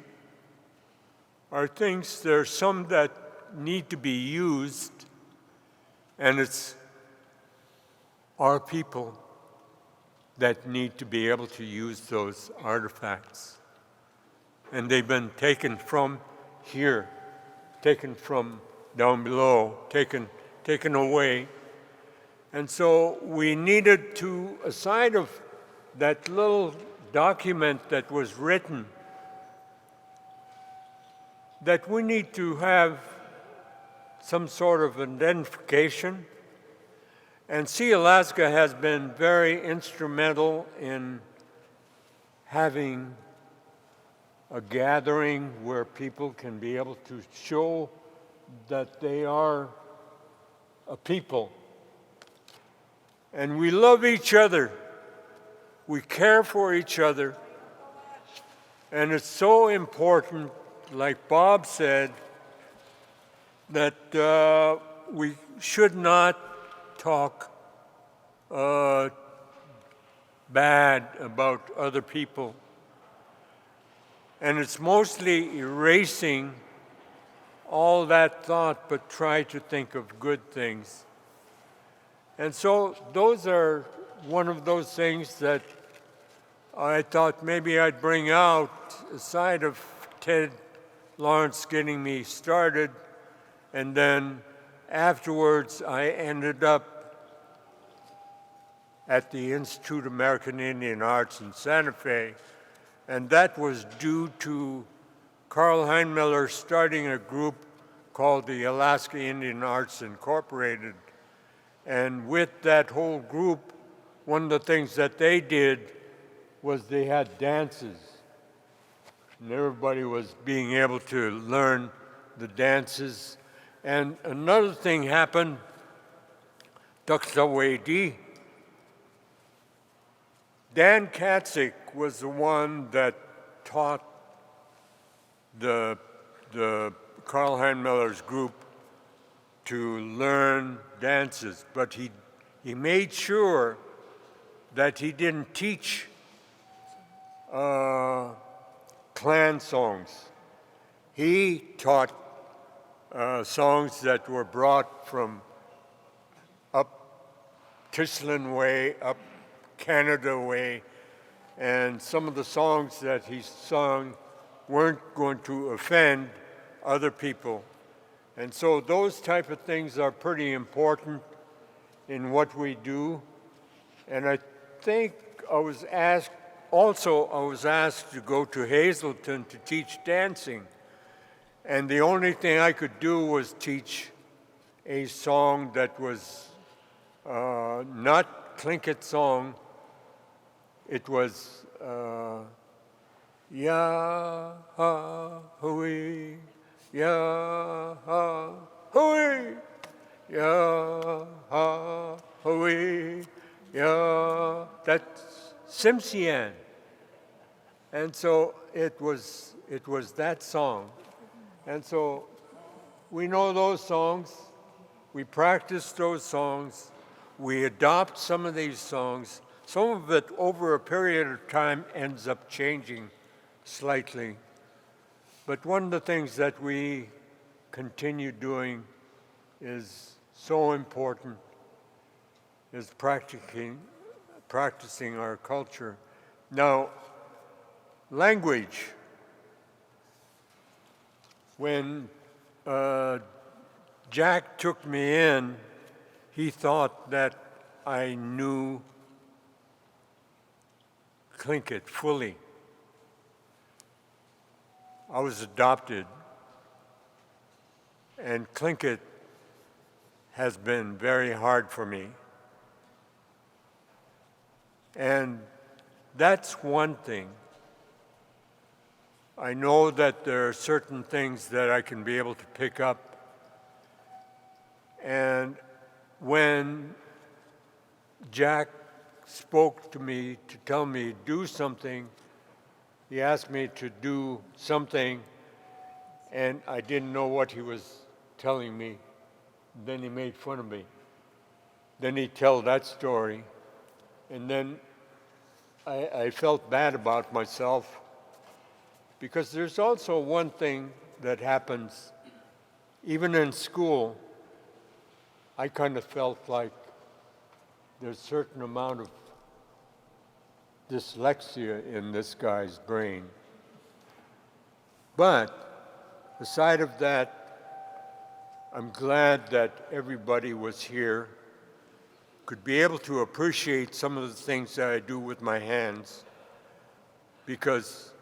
are things, there are some that need to be used, and it's our people that need to be able to use those artifacts. And they've been taken from here, taken from down below, taken away. And so we needed to, aside of that little document that was written, that we need to have some sort of identification. And Alaska has been very instrumental in having a gathering where people can be able to show that they are a people. And we love each other. We care for each other. And it's so important, like Bob said, that we should not talk bad about other people. And it's mostly erasing all that thought, but try to think of good things. And so those are one of those things that I thought maybe I'd bring out a side of Ted Lawrence getting me started, and then afterwards I ended up at the Institute of American Indian Arts in Santa Fe, and that was due to Carl Heinmiller starting a group called the Alaska Indian Arts Incorporated. And with that whole group, one of the things that they did was they had dances. And everybody was being able to learn the dances. And another thing happened, Tuxawedi. Dan Katzik was the one that taught the Carl Heinmiller's group to learn dances, but he made sure that he didn't teach clan songs. He taught songs that were brought from up Tislin Way, up Canada Way, and some of the songs that he sung weren't going to offend other people. And so those type of things are pretty important in what we do. And I think I was asked to go to Hazelton to teach dancing. And the only thing I could do was teach a song that was not Tlingit song. It was Ya ha hui, ya ha hui, ya ha hui, ya. That's Tsimshian. And so it was that song. And so we know those songs, we practice those songs, we adopt some of these songs. Some of it over a period of time ends up changing slightly. But one of the things that we continue doing is so important is practicing our culture. Now, language. When Jack took me in, he thought that I knew Tlingit fully. I was adopted, and Tlingit has been very hard for me. And that's one thing. I know that there are certain things that I can be able to pick up. And when Jack spoke to me to tell me do something, he asked me to do something, and I didn't know what he was telling me. Then he made fun of me. Then he'd tell that story, and then I felt bad about myself, because there's also one thing that happens, even in school. I kind of felt like there's a certain amount of dyslexia in this guy's brain. But aside of that, I'm glad that everybody was here, could be able to appreciate some of the things that I do with my hands, because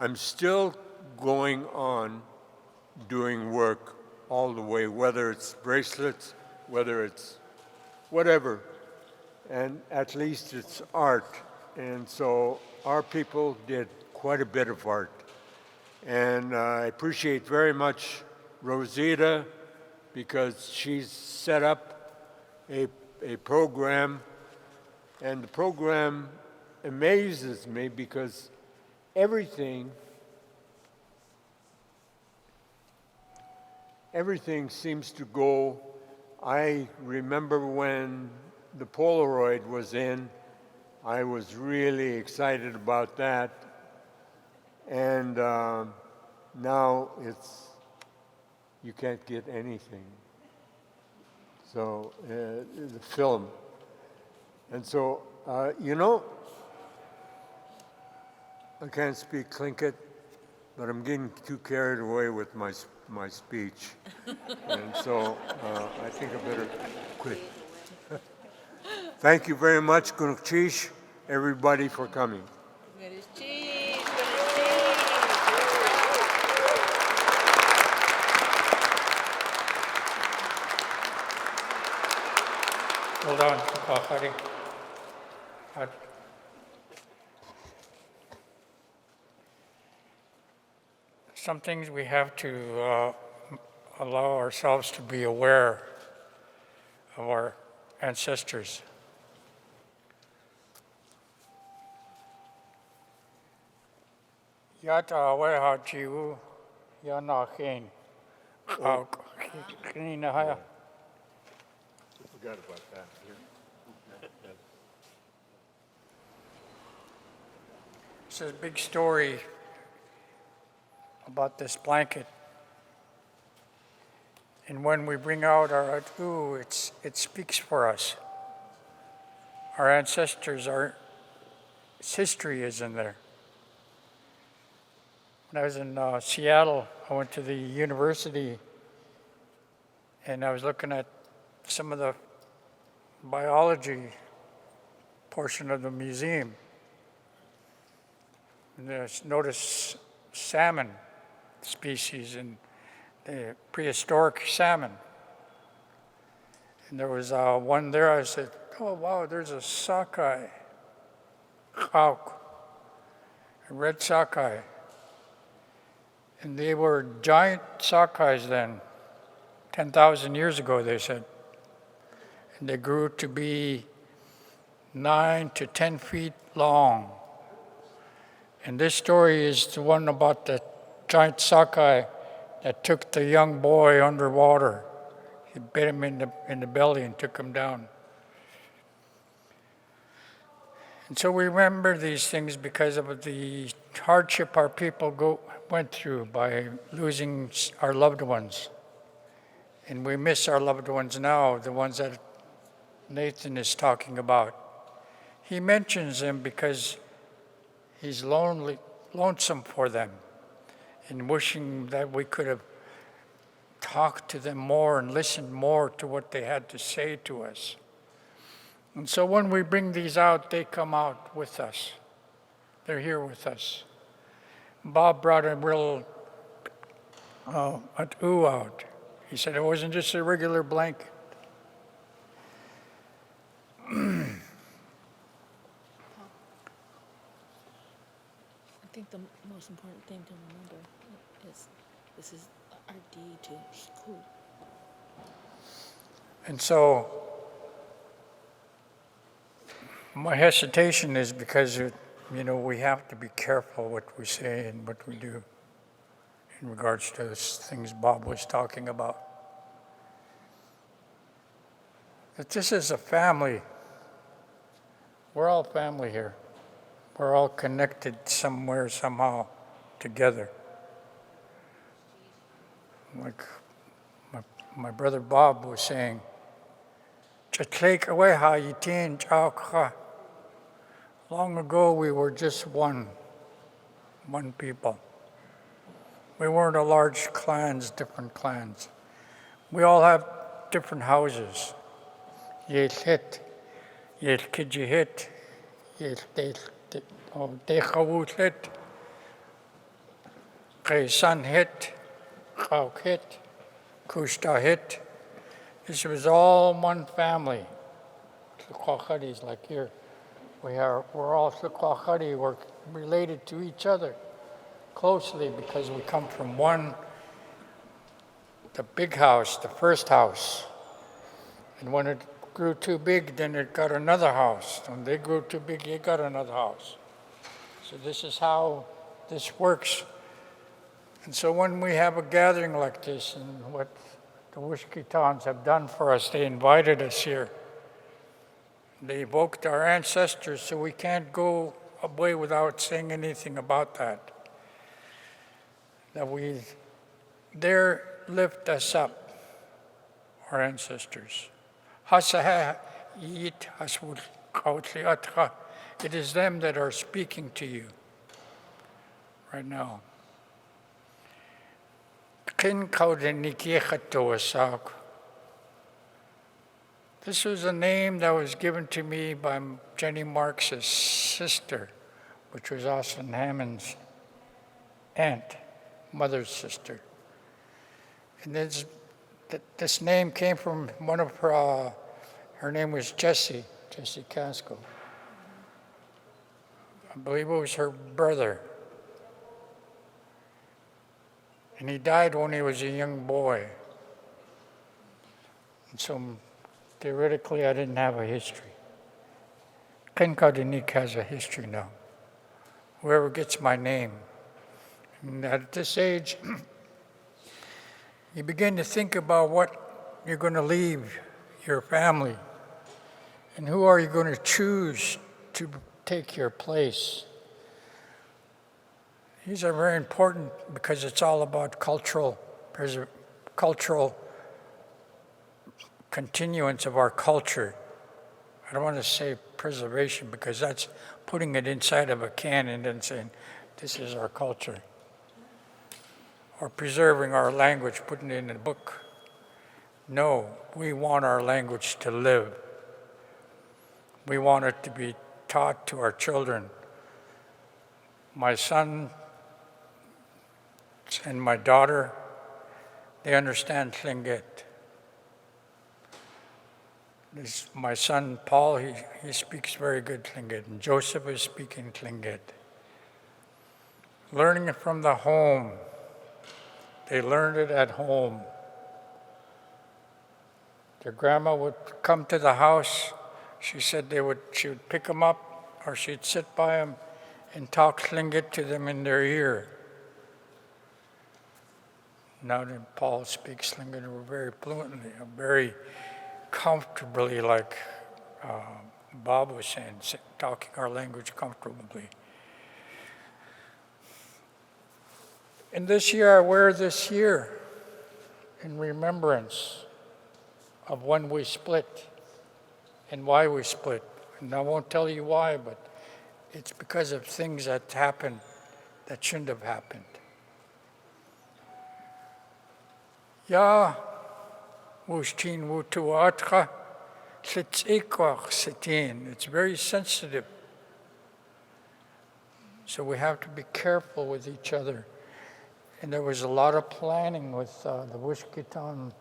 I'm still going on doing work all the way, whether it's bracelets, whether it's whatever, and at least it's art. And so our people did quite a bit of art. And I appreciate very much Rosita, because she's set up a program, and the program amazes me because everything seems to go. I remember when the Polaroid was in, I was really excited about that. And now you can't get anything. So, the film. And so, I can't speak Tlingit, but I'm getting too carried away with my speech. And so I think I better quit. Thank you very much, Gunukchish, everybody, for coming. Hold on, Hari. Some things we have to allow ourselves to be aware of our ancestors. Yata aweha chiu yanachin. Kinina haya. Forgot about that. This is a big story about this blanket. And when we bring out our atu, it speaks for us. Our ancestors, its history is in there. When I was in Seattle, I went to the university and I was looking at some of the biology portion of the museum. And I noticed salmon species and the prehistoric salmon. And there was one there, I said, oh wow, there's a sockeye, chauk, a red sockeye. And they were giant sockeyes then, 10,000 years ago, they said. And they grew to be 9 to 10 feet long. And this story is the one about the giant sockeye that took the young boy underwater. He bit him in the belly and took him down. And so we remember these things because of the hardship our people went through by losing our loved ones. And we miss our loved ones now, the ones that Nathan is talking about. He mentions them because he's lonesome for them, and wishing that we could have talked to them more and listened more to what they had to say to us. And so when we bring these out, they come out with us. They're here with us. Bob brought a real atu out. He said it wasn't just a regular blanket. I think the most important thing to remember is this is our deed to school. And so my hesitation is because, we have to be careful what we say and what we do in regards to the things Bob was talking about. That this is a family. We're all family here. We're all connected somewhere, somehow, together. Like my brother Bob was saying, long ago we were just one people. We weren't a large clans, different clans. We all have different houses. Yéil hit, Yéil kidji hit, Yéil dechawut hit, Kaysan hit, Chauk hit, Kushta hit. This was all one family. Tlukwachadis, like here. We're all Tlukwachadi. We're related to each other closely because we come from the big house, the first house. And when it grew too big, then it got another house. When they grew too big, it got another house. So this is how this works. And so when we have a gathering like this, and what the Wooshkeetans have done for us, they invited us here. They evoked our ancestors, so we can't go away without saying anything about that. That there lift us up, our ancestors. It is them that are speaking to you. right now. Kin Koote. This was a name that was given to me by Jenny Marx's sister, which was Austin Hammond's aunt, mother's sister. And this name came from one of her name was Jessie Casco. I believe it was her brother. And he died when he was a young boy. And so theoretically, I didn't have a history. Kinkadinik has a history now. Whoever gets my name. And at this age, you begin to think about what you're going to leave your family and who are you going to choose to take your place. These are very important because it's all about cultural continuance of our culture. I don't want to say preservation because that's putting it inside of a can and then saying, this is our culture. Or preserving our language, putting it in a book. No, we want our language to live. We want it to be taught to our children. My son and my daughter, they understand Tlingit. My son, Paul, he speaks very good Tlingit, and Joseph is speaking Tlingit. Learning it from the home. They learned it at home. Their grandma would come to the house. She said she would pick them up, or she'd sit by them and talk Tlingit to them in their ear. Now that Paul speaks Tlingit very fluently, very comfortably, like Bob was saying, talking our language comfortably. And this year, I wear this year in remembrance of when we split and why we split. And I won't tell you why, but it's because of things that happened that shouldn't have happened. Ja, Wooshkeetaan Kootéeyaa, it's very sensitive. So we have to be careful with each other. And there was a lot of planning with the Wooshkeetan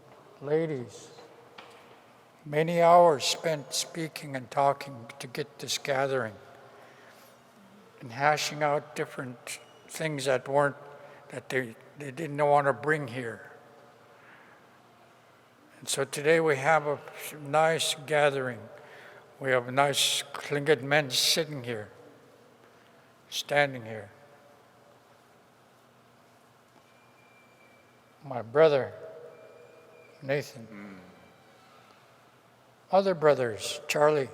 ladies. Many hours spent speaking and talking to get this gathering and hashing out different things that they didn't want to bring here. And so today we have a nice gathering. We have nice Tlingit men sitting here, standing here. My brother, Nathan. Other brothers, Charlie,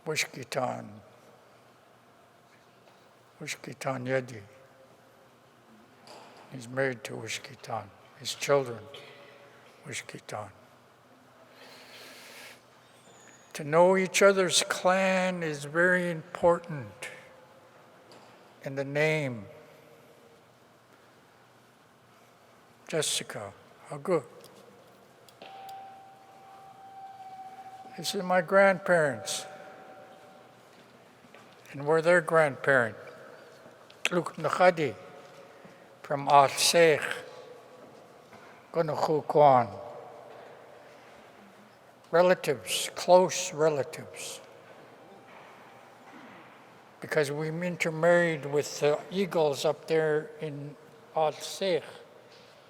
Wooshkeetan Yédi. He's married to Wooshkeetan. His children, Wooshkeetan. To know each other's clan is very important. And the name, Jessica, how good. This is my grandparents. And we're their grandparent. Luk Nakhadi from Al-Sheikh, Gunakukwan. Relatives, close relatives. Because we intermarried with the eagles up there in Al-Sheikh,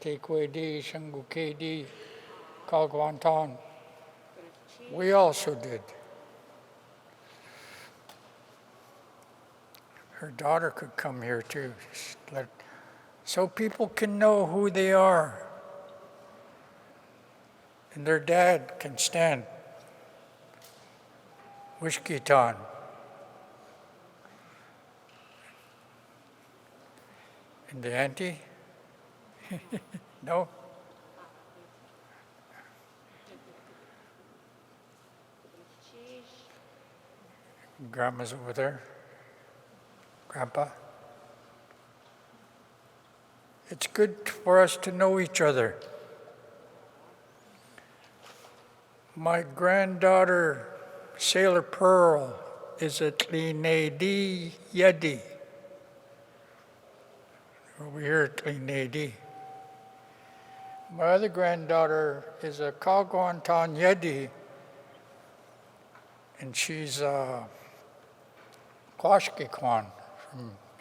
Tekwedi, Shangukedi, Kagwantan. We also did. Her daughter could come here too, so people can know who they are. And their dad can stand. Wooshkeetan. And the auntie? No? grandma's over there. Grandpa. It's good for us to know each other. My granddaughter, Sailor Pearl, is a Yéil Yádi. Over here at Yéil. My other granddaughter is a Kootéeyaa Yédi, and she's a Wooshkeetaan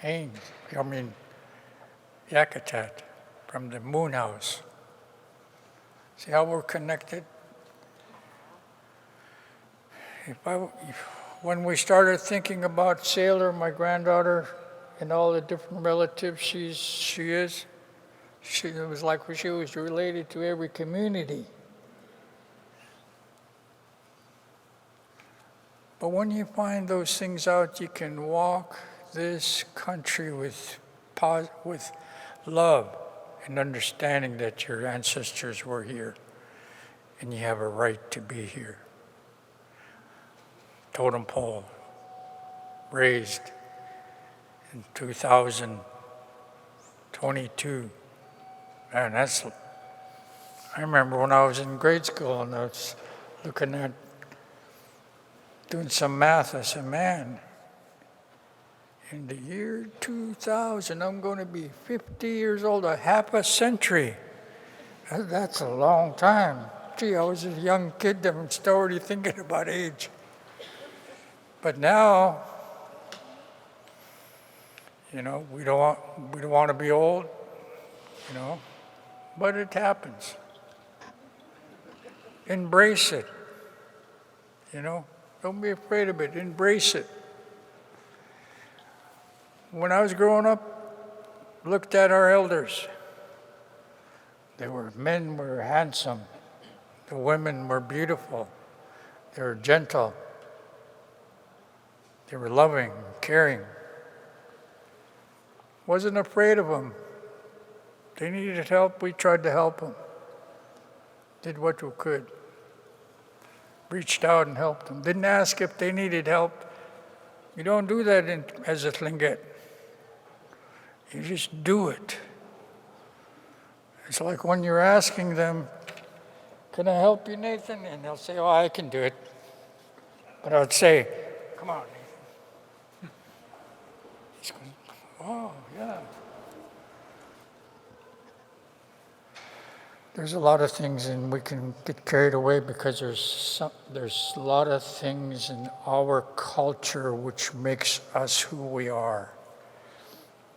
from Yakutat, from the Moon House. See how we're connected? When we started thinking about Sailor, my granddaughter, and all the different relatives it was like she was related to every community. But when you find those things out, you can walk this country with love and understanding that your ancestors were here and you have a right to be here. Totem pole, raised in 2022. Man, I remember when I was in grade school and I was doing some math, I said, man, in the year 2000, I'm going to be 50 years old, a half a century. That's a long time. Gee, I was a young kid, I'm still already thinking about age. But now, we don't want to be old, but it happens. Embrace it, Don't be afraid of it, embrace it. When I was growing up, looked at our elders. Men were handsome, the women were beautiful, they were gentle. They were loving, caring. Wasn't afraid of them. They needed help, we tried to help them. Did what we could. Reached out and helped them. Didn't ask if they needed help. You don't do that as a Tlingit. You just do it. It's like when you're asking them, can I help you, Nathan? And they'll say, oh, I can do it. But I'd say, come on, Nathan. Oh, yeah. There's a lot of things, and we can get carried away because there's a lot of things in our culture which makes us who we are.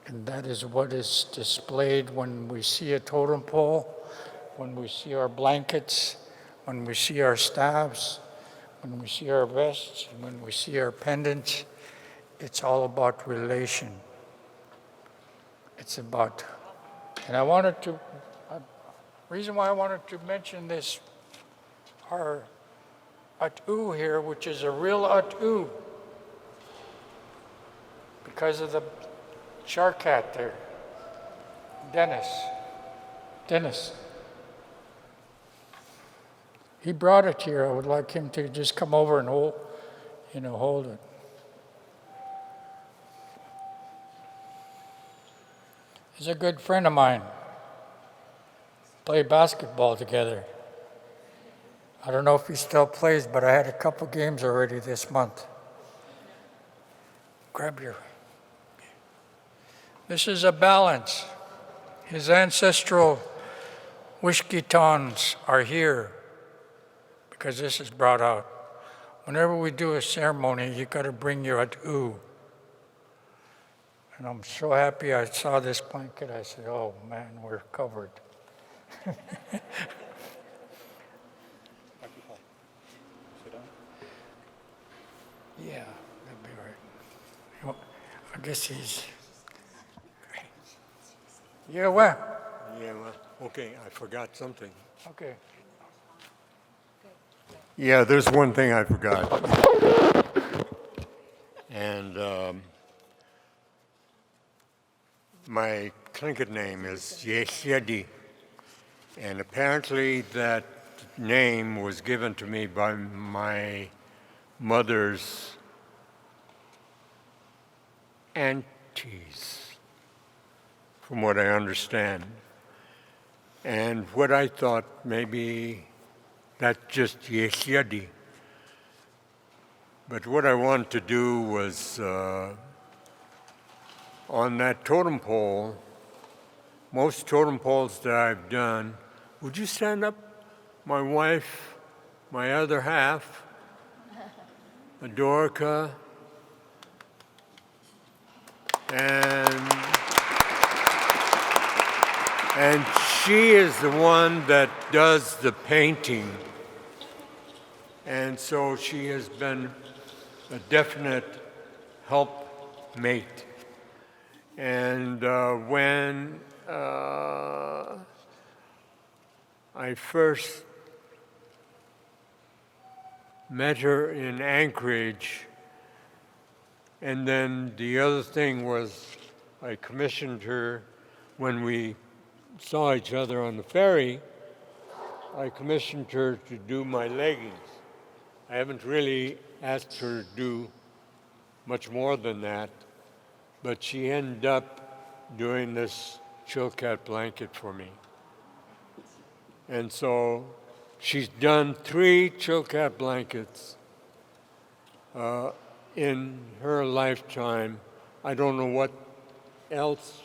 And that is what is displayed when we see a totem pole, when we see our blankets, when we see our staffs, when we see our vests, when we see our pendants. It's all about relation. It's about, and reason why I wanted to mention this, our atu here, which is a real atu, because of the shark cat there, Dennis. He brought it here. I would like him to just come over and hold it. He's a good friend of mine. Played basketball together. I don't know if he still plays, but I had a couple games already this month. This is a balance. His ancestral Wooshkeetans are here because this is brought out. Whenever we do a ceremony, you got to bring your atu. And I'm so happy I saw this blanket. I said, oh man, we're covered. Yeah, that'd be right. I guess he's. Yeah, well. Yeah, well, okay, I forgot something. Okay. Yeah, there's one thing I forgot. And my Tlingit name is Yéil Yádi. And apparently that name was given to me by my mother's aunties, from what I understand. And what I thought, maybe that's just Yéil Yádi. But what I wanted to do was, on that totem pole, most totem poles that I've done, would you stand up? My wife, my other half, Dorica, and she is the one that does the painting. And so she has been a definite helpmate. And when I first met her in Anchorage, and then the other thing was I commissioned her when we saw each other on the ferry. I commissioned her to do my leggings. I haven't really asked her to do much more than that, but she ended up doing this Chilkat blanket for me. And so she's done 3 Chilkat blankets in her lifetime. I don't know what else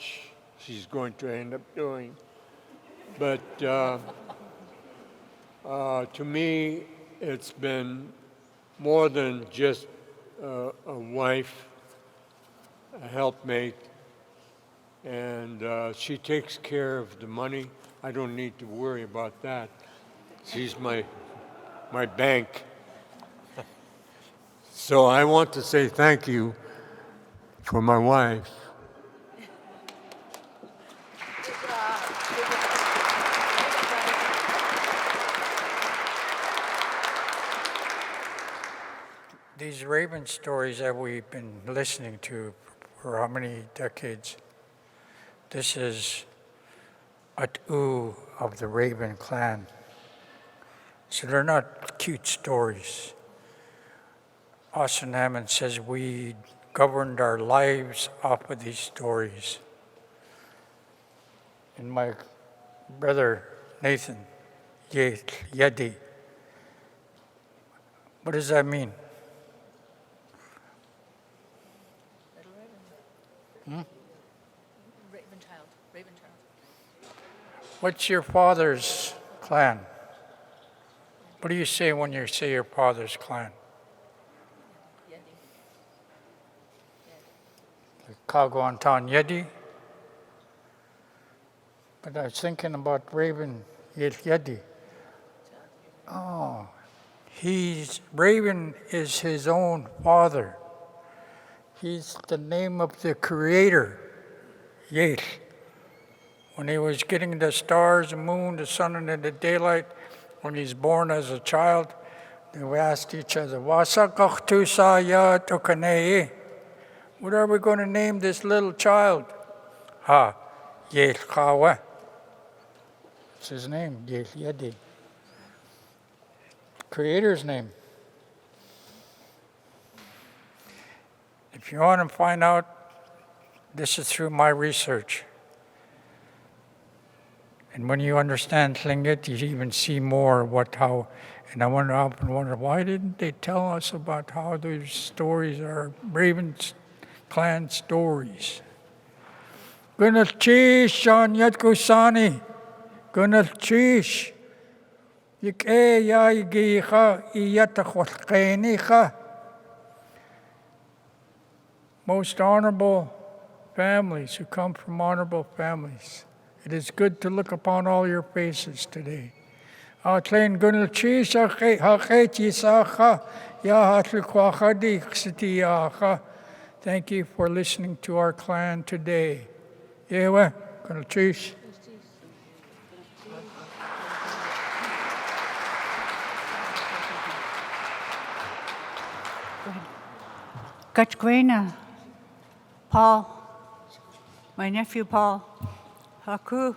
she's going to end up doing. But to me, it's been more than just a wife, a helpmate, and she takes care of the money. I don't need to worry about that. She's my bank. So I want to say thank you for my wife. These Raven stories that we've been listening to for how many decades? This is At'u of the Raven clan. So they're not cute stories. Austin Hammond says we governed our lives off of these stories. And my brother Nathan, Yéil Yádi, what does that mean? Raven child. What's your father's clan? What do you say when you say your father's clan? Kagwantan Yédi. But I was thinking about Raven Yéil Yádi. Oh, Raven is his own father. He's the name of the creator, Yéil. When he was getting the stars, the moon, the sun, and the daylight, when he's born as a child, they asked each other, what are we going to name this little child? Yéil Kawa. It's his name, Yéil Yádi. Creator's name. If you want to find out, this is through my research. And when you understand Tlingit, you even see more how, and I often wonder, why didn't they tell us about how these stories are Raven clan stories? Gunal Chish, Sean Yatkusani, Gunal Chish, eyaa Giha, Iyatakhwalkaniha. Most honorable families who come from honorable families. It is good to look upon all your faces today. Thank you for listening to our clan today. Ewa, Gunal Chish. Gachgwena, Paul, my nephew Paul, Haku.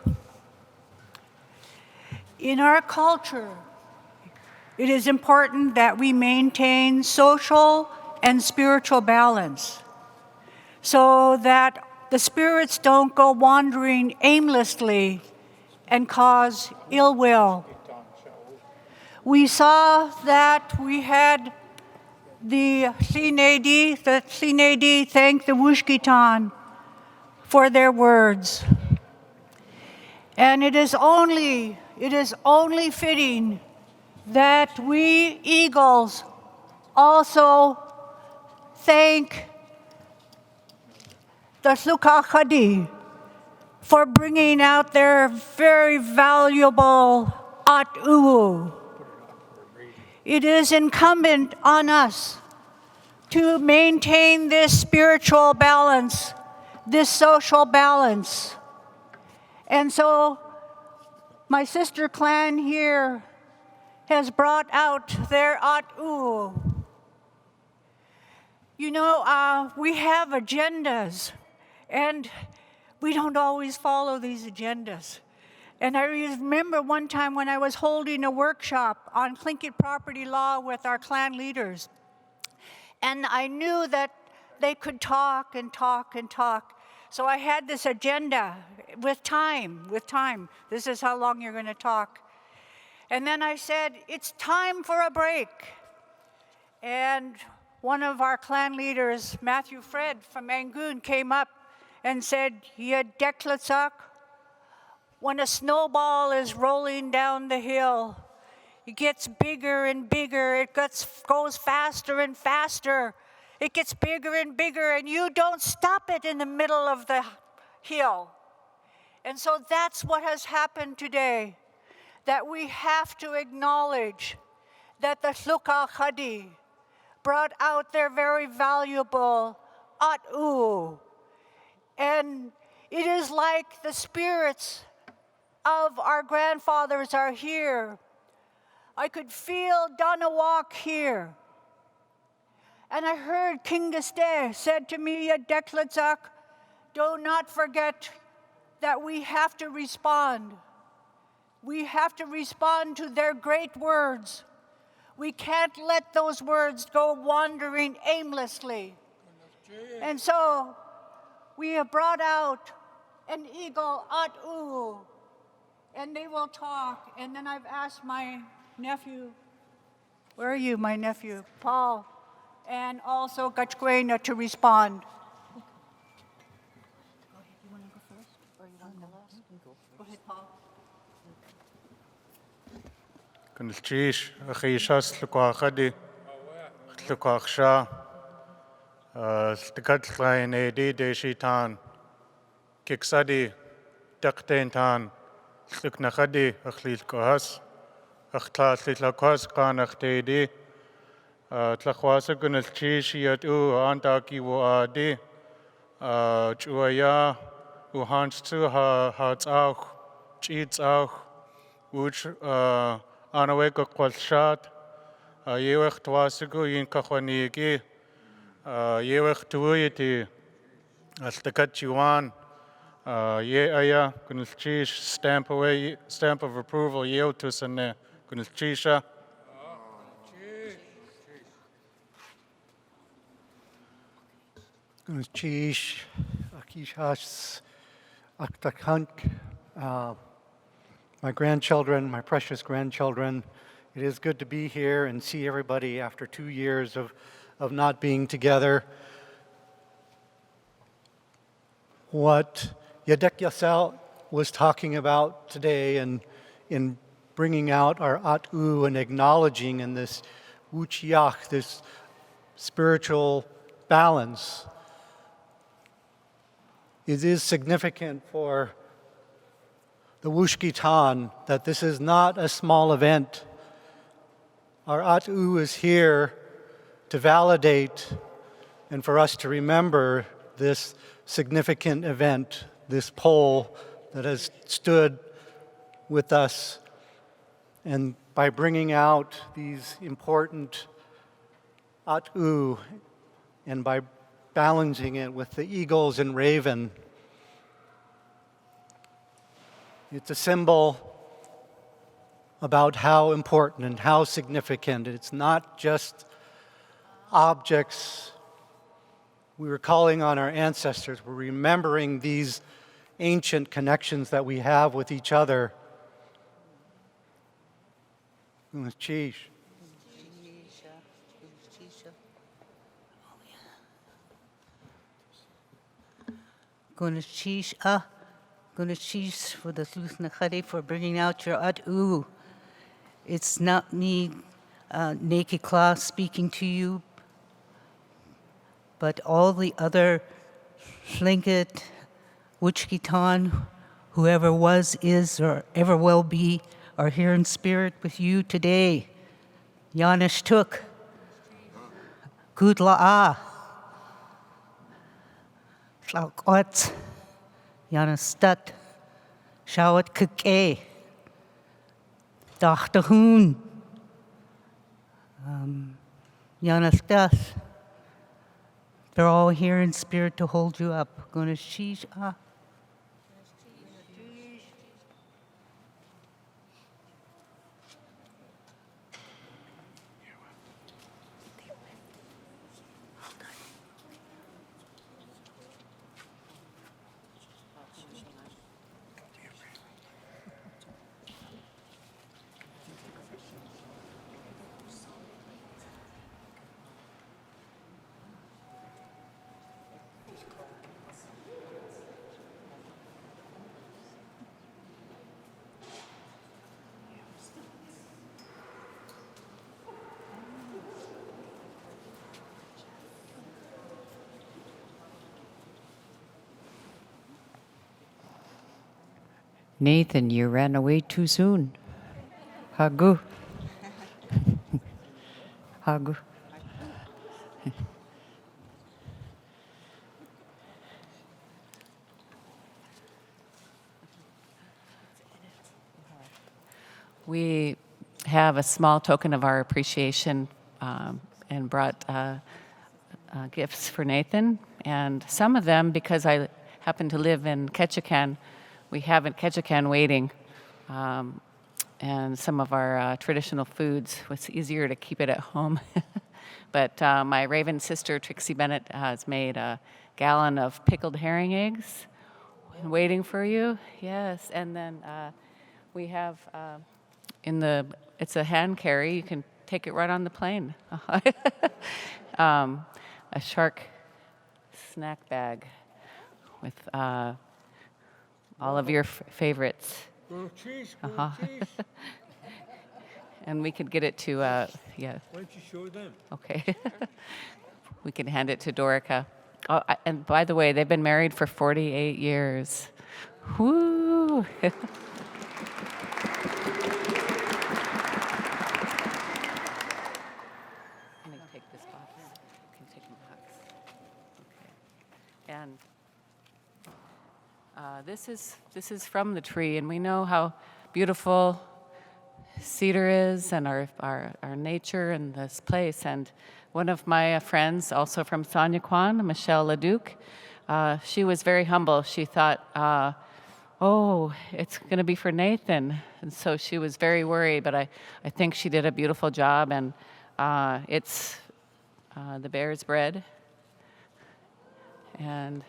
In our culture, it is important that we maintain social and spiritual balance. so that the spirits don't go wandering aimlessly and cause ill will. We saw that we had the Tsinedi thank the Wooshkeetan for their words. And it is only fitting that we eagles also thank the Tlukakadi for bringing out their very valuable at'u. It is incumbent on us to maintain this spiritual balance, this social balance. And so my sister clan here has brought out their at'u. You know, we have agendas, and we don't always follow these agendas. And I remember one time when I was holding a workshop on Tlingit property law with our clan leaders, and I knew that they could talk and talk and talk. So I had this agenda with time. This is how long you're going to talk. And then I said, it's time for a break. And one of our clan leaders, Matthew Fred from Angoon, came up and said, Yadeklatsak, when a snowball is rolling down the hill, it gets bigger and bigger, it goes faster and faster, it gets bigger and bigger, and you don't stop it in the middle of the hill. And so that's what has happened today, that we have to acknowledge that the Tluka Khadi brought out their very valuable at'u. And it is like the spirits of our grandfathers are here. I could feel Danawak here. And I heard King Gaste said to me, Deklatzak, do not forget that we have to respond. We have to respond to their great words. We can't let those words go wandering aimlessly. And so we have brought out an eagle at'u, and they will talk. And then I've asked my nephew, where are you, my nephew, Paul, and also Gachkwena to respond. Go ahead, you want to go first, or you want to go last? Go ahead, Paul. Kunilchish, Achishas, Lukwakadi, Lukwaksha, Stikatlain, Edi, Deshitan, Kiksadi, Daktentan, Luknakadi, Achlil Kohas, Achtla Litlakwas, Kanachtedi, Tlakwasa Kunilchish, Yatu, Antaki Wadi, Chuaya, Uhanstu, Hatzauch, Cheatsauch, which Anaweka Kwalshat, Yewech Twasigu, Yinkahwanigi, Yewech Tuiti, Astakachuan, Eyaa, Kunilchish, stamp of approval, Yeotusane, Kunilchisha. Kunilchish, Akishas, Aktakank. My grandchildren, my precious grandchildren, it is good to be here and see everybody after 2 years of not being together. What Yadek Yasel was talking about today and in bringing out our at'u and acknowledging in this wuchiach, this spiritual balance, it is significant for the Wooshkeetan that this is not a small event. Our at'u is here to validate and for us to remember this significant event, this pole that has stood with us. And by bringing out these important at'u and by balancing it with the eagles and raven, it's a symbol about how important and how significant. It's not just objects We were calling on our ancestors. We're remembering these ancient connections that we have with each other. Cheesh. Gunashish for the Lusnachade for bringing out your At'u. It's not me, Naked Claw, speaking to you, but all the other Tlingit, Wooshkeetan, whoever was, is, or ever will be, are here in spirit with you today. Yaanashtúk, Kootéeyaa, Tlaukot, Yaanashtúk, Shawat Koote, Dachtahoon, Yaanashtúk. They're all here in spirit to hold you up. Gonna sheesh ah. Nathan, you ran away too soon. Hagu. Hagu. We have a small token of our appreciation and brought gifts for Nathan. And some of them, because I happen to live in Ketchikan, we have in Ketchikan waiting. And some of our traditional foods, it's easier to keep it at home. But my Raven sister, Trixie Bennett, has made a gallon of pickled herring eggs waiting for you. Yes, and then we have it's a hand carry. You can take it right on the plane. A shark snack bag with all of your favorites. And we could get it to, yeah. Why don't you show them? Okay. We can hand it to Dorica. Oh, and by the way, they've been married for 48 years. Woo! And this is from the tree, and we know how beautiful cedar is, and our nature in this place. And one of my friends, also from Sanyaquan, Michelle Leduc, she was very humble. She thought, oh, it's going to be for Nathan, and so she was very worried. But I think she did a beautiful job, and it's the bear's bread. And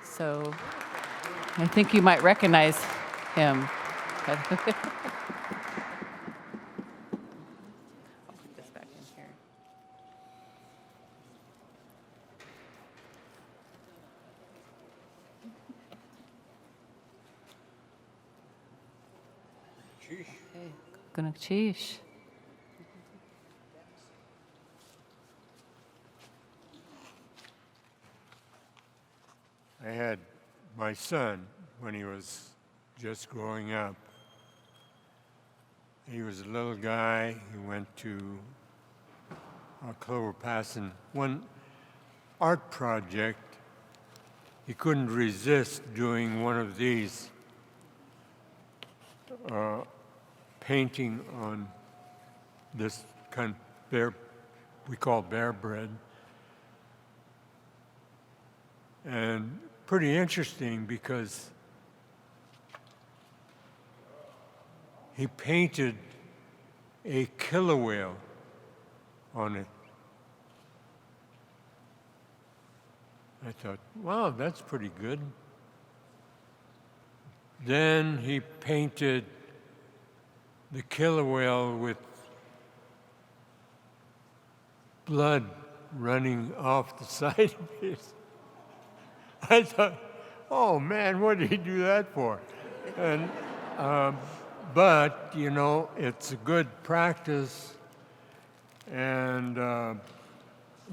so I think you might recognize him. I'll put this back in here. Sheesh. Hey, Gunakchish. I had my son when he was just growing up. He was a little guy. He went to Clover Pass, and one art project, he couldn't resist doing one of these, painting on this kind of bear, we call bear bread. And pretty interesting because he painted a killer whale on it. I thought, wow, that's pretty good. Then he painted the killer whale with blood running off the side of it. I thought, oh man, what did he do that for? And, but, you know, it's a good practice, and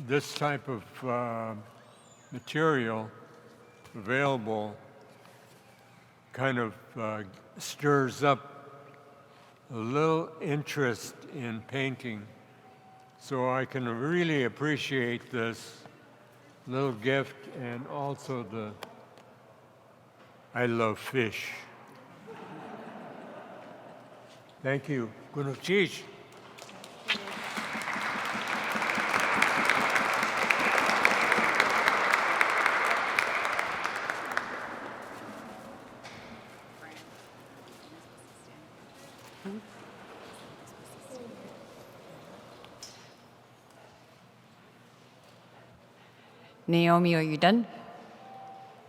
this type of material available kind of stirs up a little interest in painting. So I can really appreciate this little gift, and also I love fish. Thank you. Gunuchish. Naomi, are you done?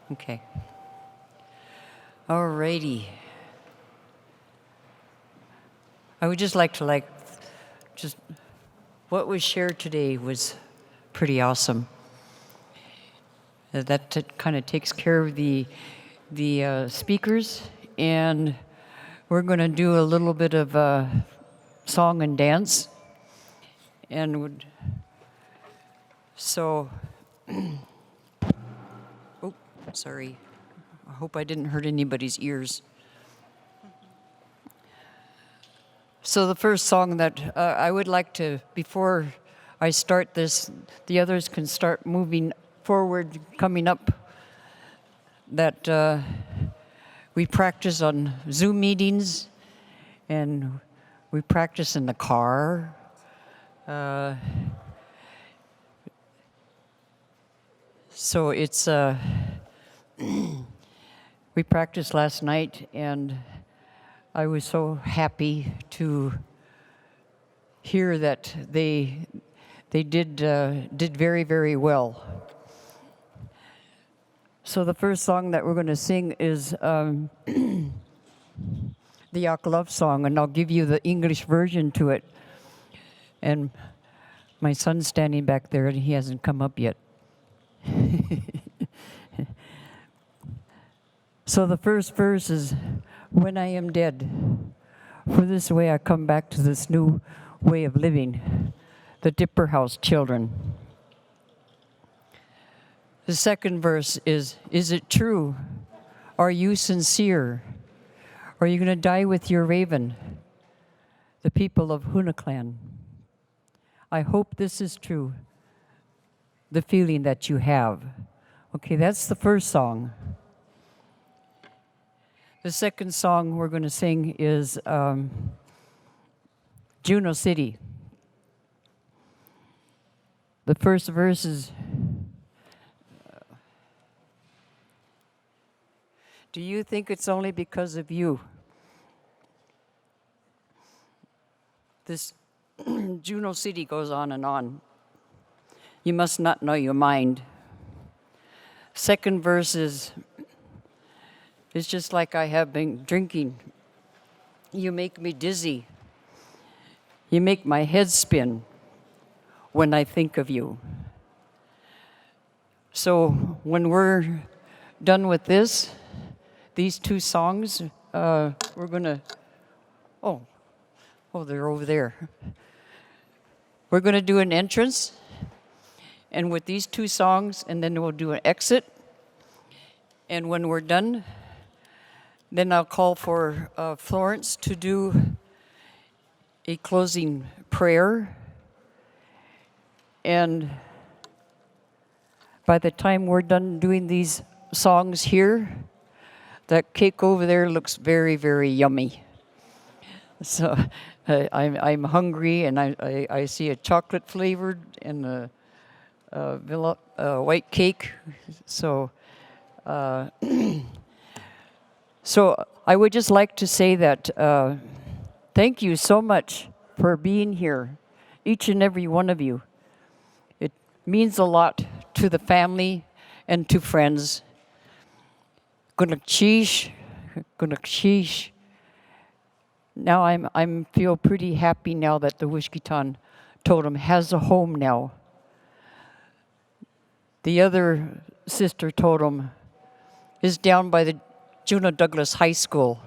Okay. All righty. I would just like to just what was shared today was pretty awesome. That kind of takes care of the speakers, and we're going to do a little bit of song and dance, and so. Oh, sorry. I hope I didn't hurt anybody's ears. So the first song that I would like to, before I start this, the others can start moving forward, coming up, that we practice on Zoom meetings, and we practice in the car. So it's, we practiced last night, and I was so happy to hear that they did very, very well. So the first song that we're going to sing is the Yak Love Song, and I'll give you the English version to it. And my son's standing back there, and he hasn't come up yet. So the first verse is, when I am dead, for this way I come back to this new way of living, the Dipper House children. The second verse is it true? Are you sincere? Are you going to die with your raven, the people of Hunaclan? I hope this is true, the feeling that you have. Okay, that's the first song. The second song we're going to sing is Juno City. The first verse is, do you think it's only because of you? This Juno City goes on and on. You must not know your mind. Second verse is, it's just like I have been drinking. You make me dizzy. You make my head spin when I think of you. So when we're done with these two songs, we're going to, oh, they're over there. We're going to do an entrance, and with these two songs, and then we'll do an exit. And when we're done, then I'll call for Florence to do a closing prayer. And by the time we're done doing these songs here, that cake over there looks very, very yummy. So I'm hungry, and I see a chocolate flavored and a white cake. So. So I would just like to say that thank you so much for being here, each and every one of you. It means a lot to the family and 2 friends. Gunakshish. Now I'm feel pretty happy now that the Wooshkeetan totem has a home now. The other sister totem is down by the Juneau-Douglas High School.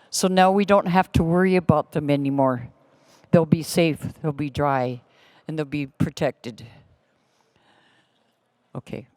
So now we don't have to worry about them anymore. They'll be safe, they'll be dry, and they'll be protected. Okay.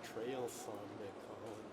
Trail song, they call it.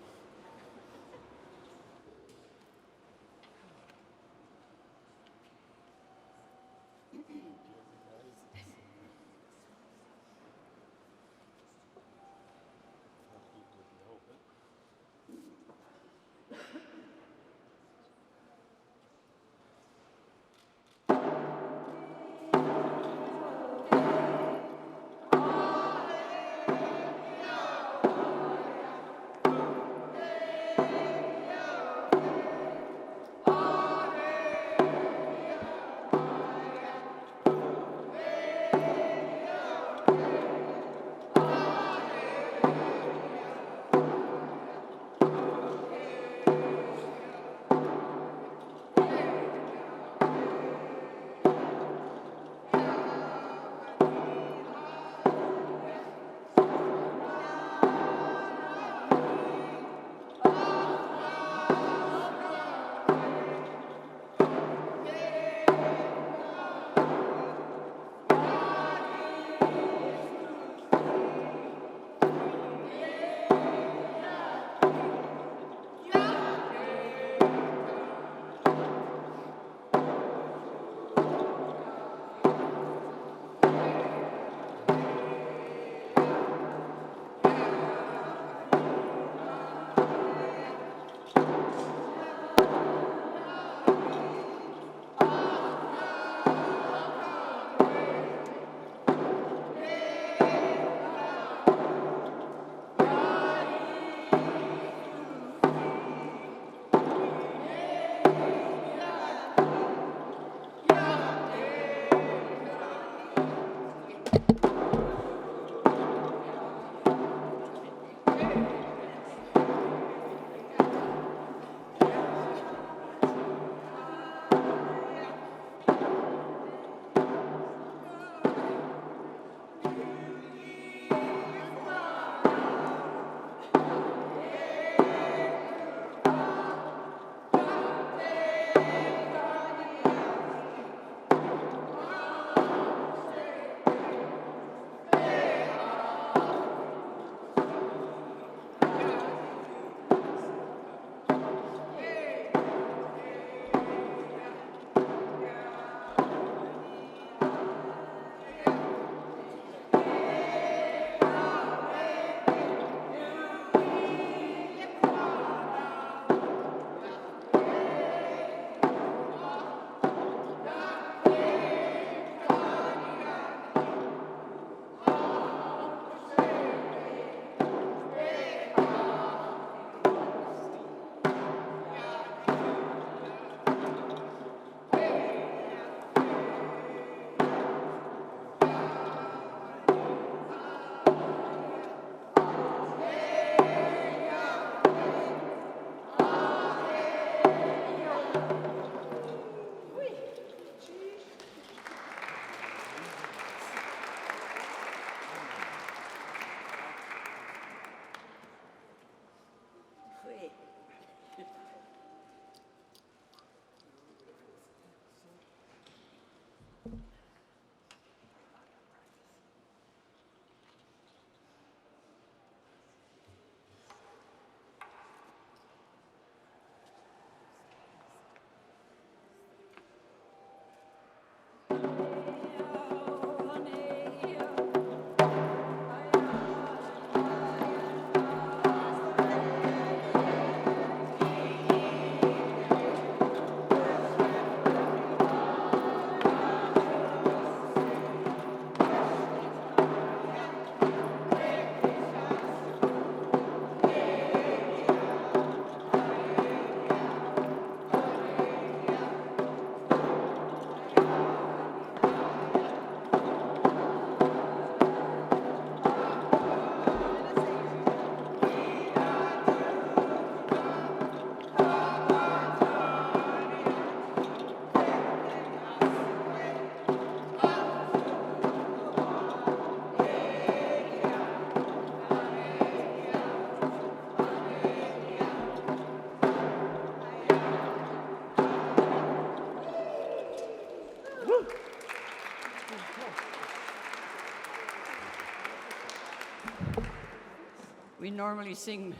We normally sing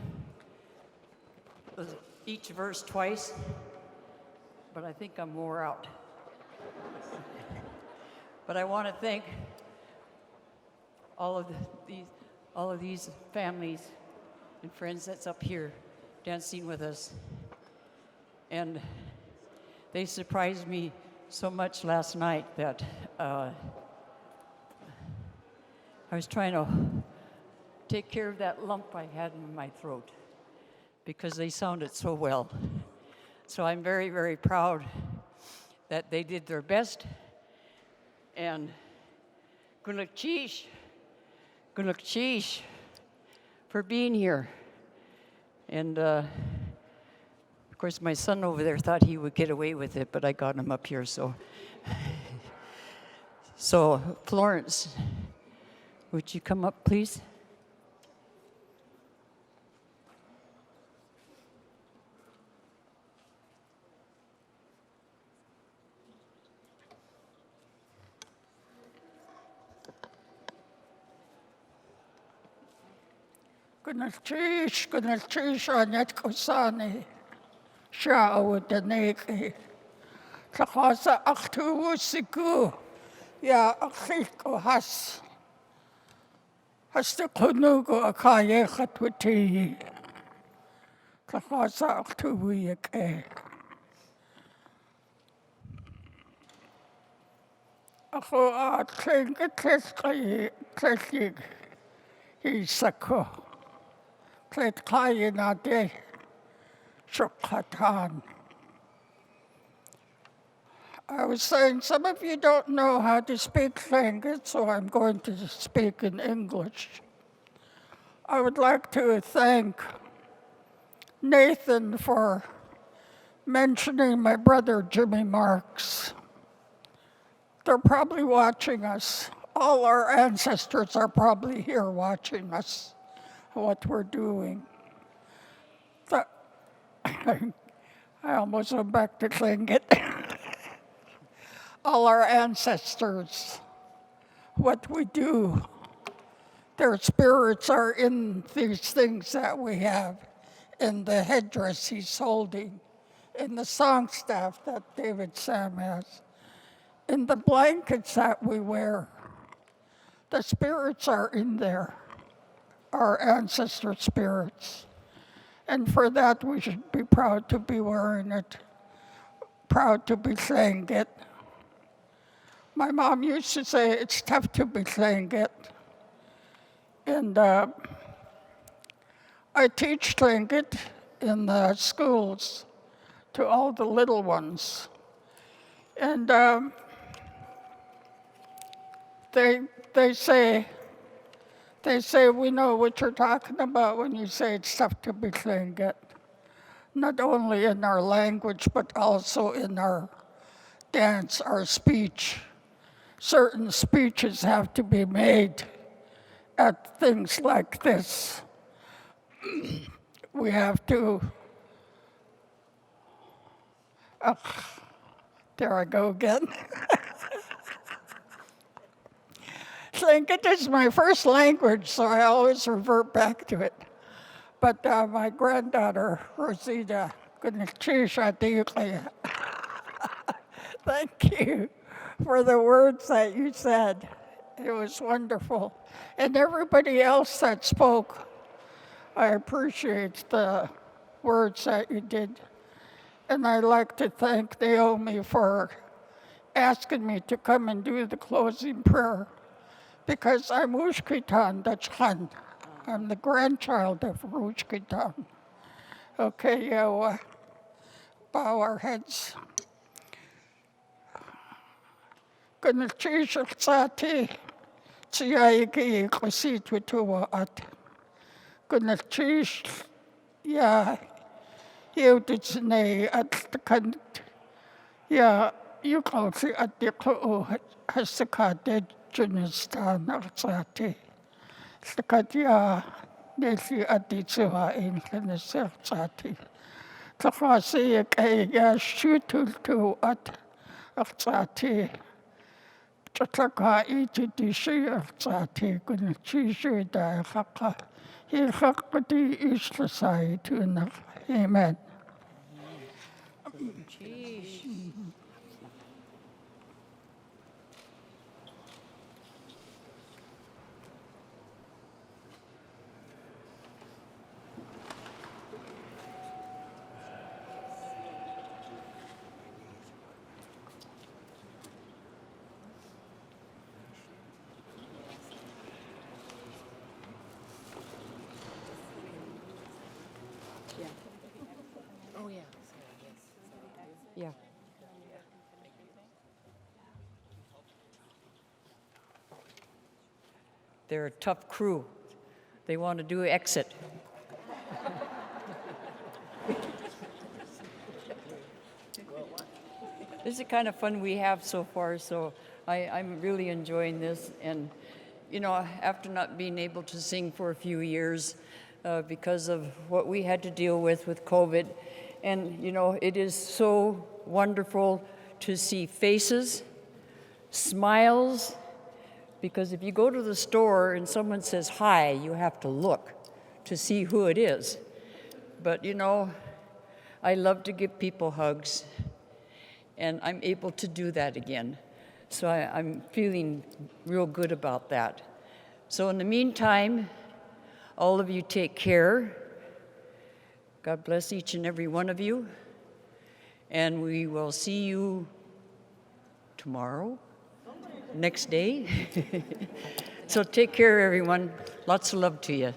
each verse twice, but I think I'm wore out. But I want to thank all of these families and friends that's up here dancing with us. And they surprised me so much last night that I was trying to take care of that lump I had in my throat because they sounded so well. So I'm very, very proud that they did their best. And Gunuk Cheesh for being here. And of course, my son over there thought he would get away with it, but I got him up here, so. So, Florence, would you come up, please? Gunuk Cheesh anyat kusani. Shao daneki. Takasa aktu siku. Ya akiko has. Hasta kunugo akaye khatwati. Takasa aktu yake. Ako tlink Isako. Kayinade Shukatan. I was saying some of you don't know how to speak language, so I'm going to speak in English. I would like to thank Nathan for mentioning my brother Jimmy Marx. They're probably watching us. All our ancestors are probably here watching us. What we're doing. I almost went back to Tlingit. All our ancestors, what we do, their spirits are in these things that we have, in the headdress he's holding, in the song staff that David Sam has, in the blankets that we wear. The spirits are in there. Our ancestor spirits. And for that, we should be proud to be wearing it, proud to be saying it. My mom used to say it's tough to be saying it. And I teach Tlingit in the schools to all the little ones. And they say, we know what you're talking about when you say it's tough to be Tlingit. Not only in our language, but also in our dance, our speech. Certain speeches have to be made at things like this. We have to, there I go again. Tlingit is my first language, so I always revert back to it. But my granddaughter, Rosita, thank you for the words that you said. It was wonderful. And everybody else that spoke, I appreciate the words that you did. And I'd like to thank Naomi for asking me to come and do the closing prayer. Because I'm Wooshkeetaan Dachkan. I'm the grandchild of Wooshkeetaan. Okay, yeah, bow our heads. Gunuk Sati, Tsiyaiki Kositwituwa at Gunuk ya Yuditsne at the Kant, ya Yukosi at the Ko Hasakade. Juneau-Douglas City Museum. Yéil Yádi Nathan Jackson. Yak Love Song. Chatlaka iti di siya sa tikun chishu da haka. He hakati islasai tunak. Amen. Oh, yeah. Yeah. They're a tough crew. They want to do exit. This is the kind of fun we have so far, so I'm really enjoying this. And, you know, after not being able to sing for a few years because of what we had to deal with COVID, and, you know, it is so wonderful to see faces, smiles, because if you go to the store and someone says hi, you have to look to see who it is. But, you know, I love to give people hugs, and I'm able to do that again. So I'm feeling real good about that. So in the meantime, all of you take care. God bless each and every one of you. And we will see you tomorrow, next day. So take care, everyone. Lots of love to you.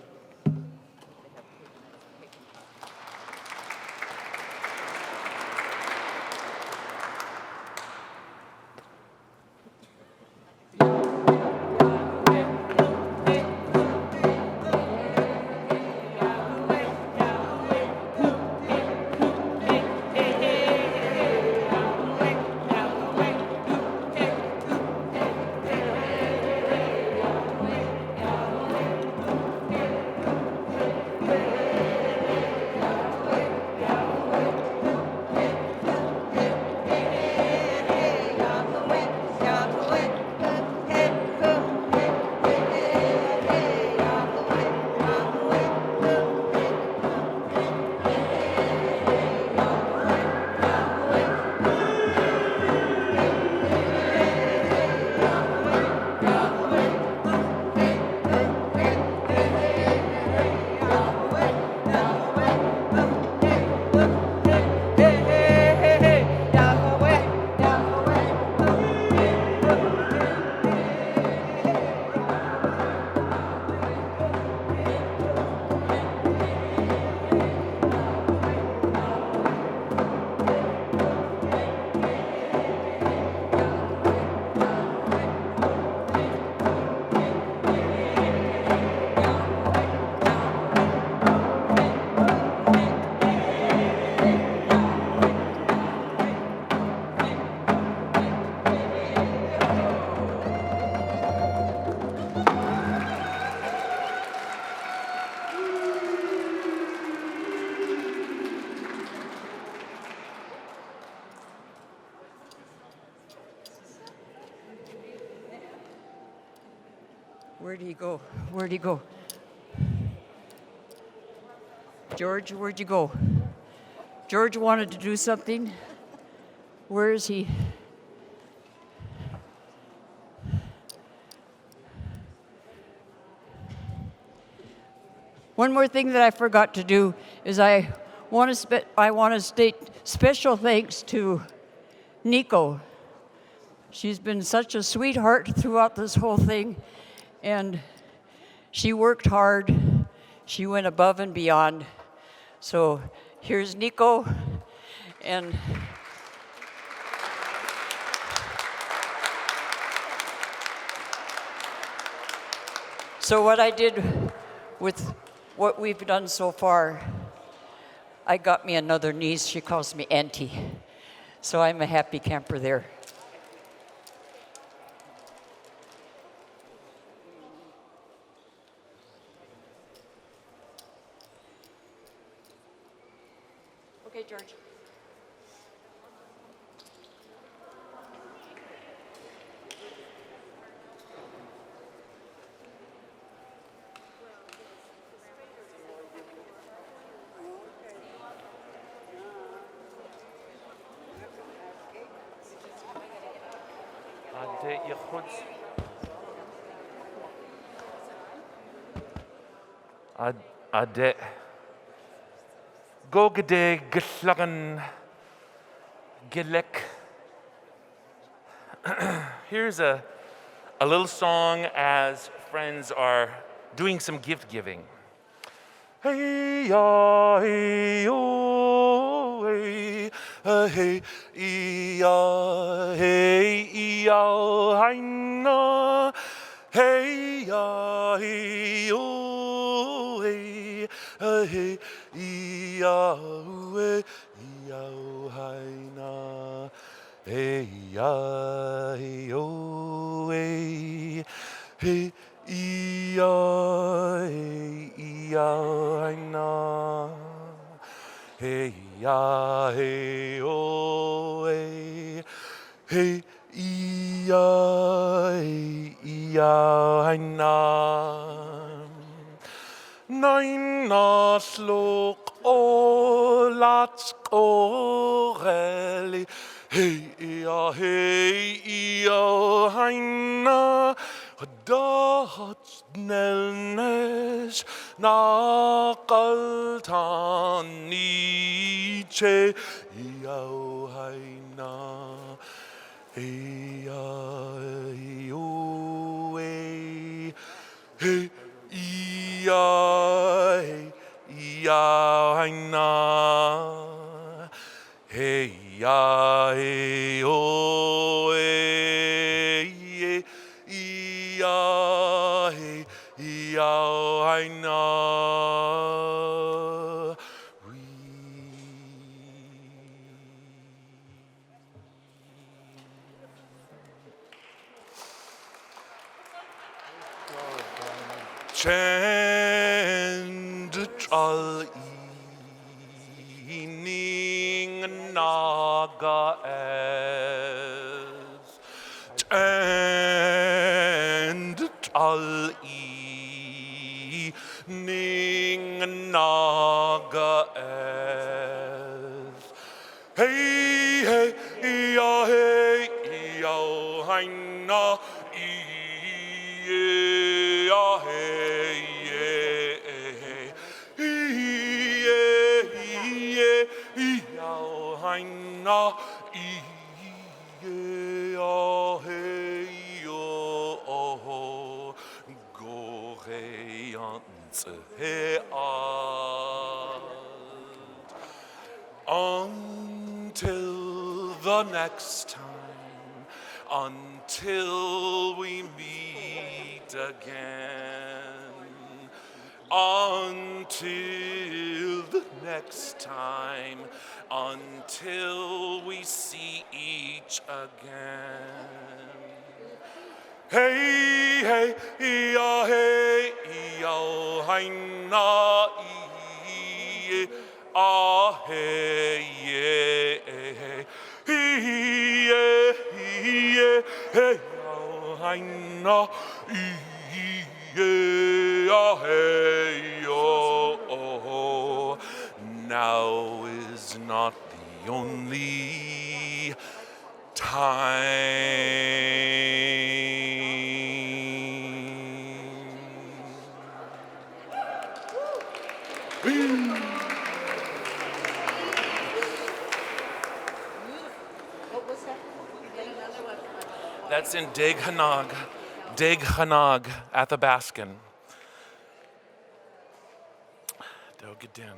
Where'd he go? Where'd he go? George, where'd you go? George wanted to do something. Where is he? One more thing that I forgot to do is I want to state special thanks to Nico. She's been such a sweetheart throughout this whole thing, and she worked hard. She went above and beyond. So here's Nico, and so what I did with what we've done so far, I got me another niece. She calls me Auntie. So I'm a happy camper there. Okay, George. Koote Yachud. Ade. Go gede geslagen gelek. Here's a little song as friends are doing some gift giving. Hey ya, hey yo, hey, hey ya, hey ya, hi na, hey ya, hey yo, hey, hey ya, hey ya, hi na, hey ya, hey yo, hey, hey. Eyaa, hey, eyaa, na. Hey, ya, hey, oh, hey. Hey, eyaa, hey, eyaa, na. Nein, naslok, oh, lats, oh, reli. Hey, eyaa, hey, eyaa, na. Dat nelnes na kaltan niche yau haina eya yo e he ya ya haina he ya yo e I know. Chend al ining naga es. Chend al ning naga es. Hey, hey, ya, hey, ya, hi, na, ya, hey, ya, hi, na, ya, hey, yo, oh, go, hey, until the next time, until we meet again, until the next time, until we see each again. Hey, hey, ya, hey, ya, hi, na, ah, hey, yeah, hey, yeah, hey, ya, hi, na, yeah, hey, yo, oh, now is not the only time. That's in Dig Hanag, Athabaskan. Dogadin.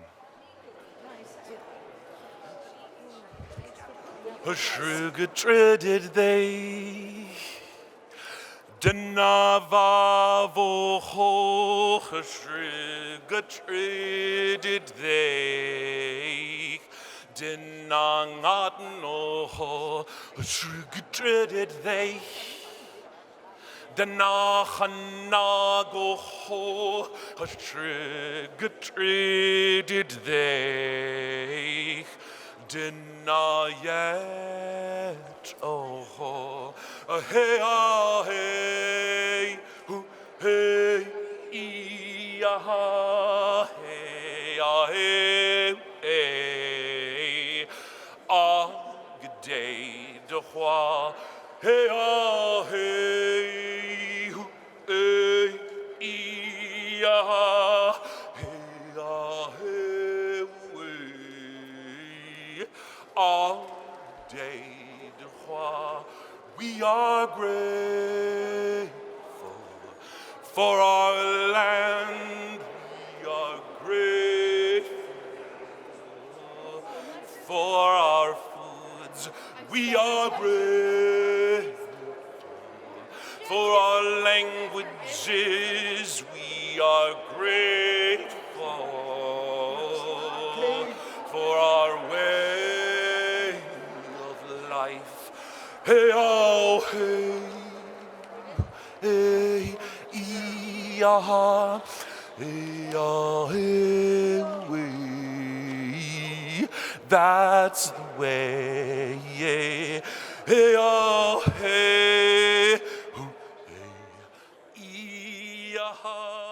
Shruga dreaded they. Denavavo ho, shruga dreaded they. Denangat no ho, shruga dreaded they. Denachanago ho, shruga dreaded they. Denayet oh hey ah hey hu hey iya hey ah hey hey ah g'day de hua hey ah hey grateful for our land. We are grateful for our foods. We are grateful for our languages. We are grateful for our way of life. Hey, oh, hey, hey, eyaa, hey, oh, hey, way. That's the way, yeah. Hey, oh, hey, hey, eyaa.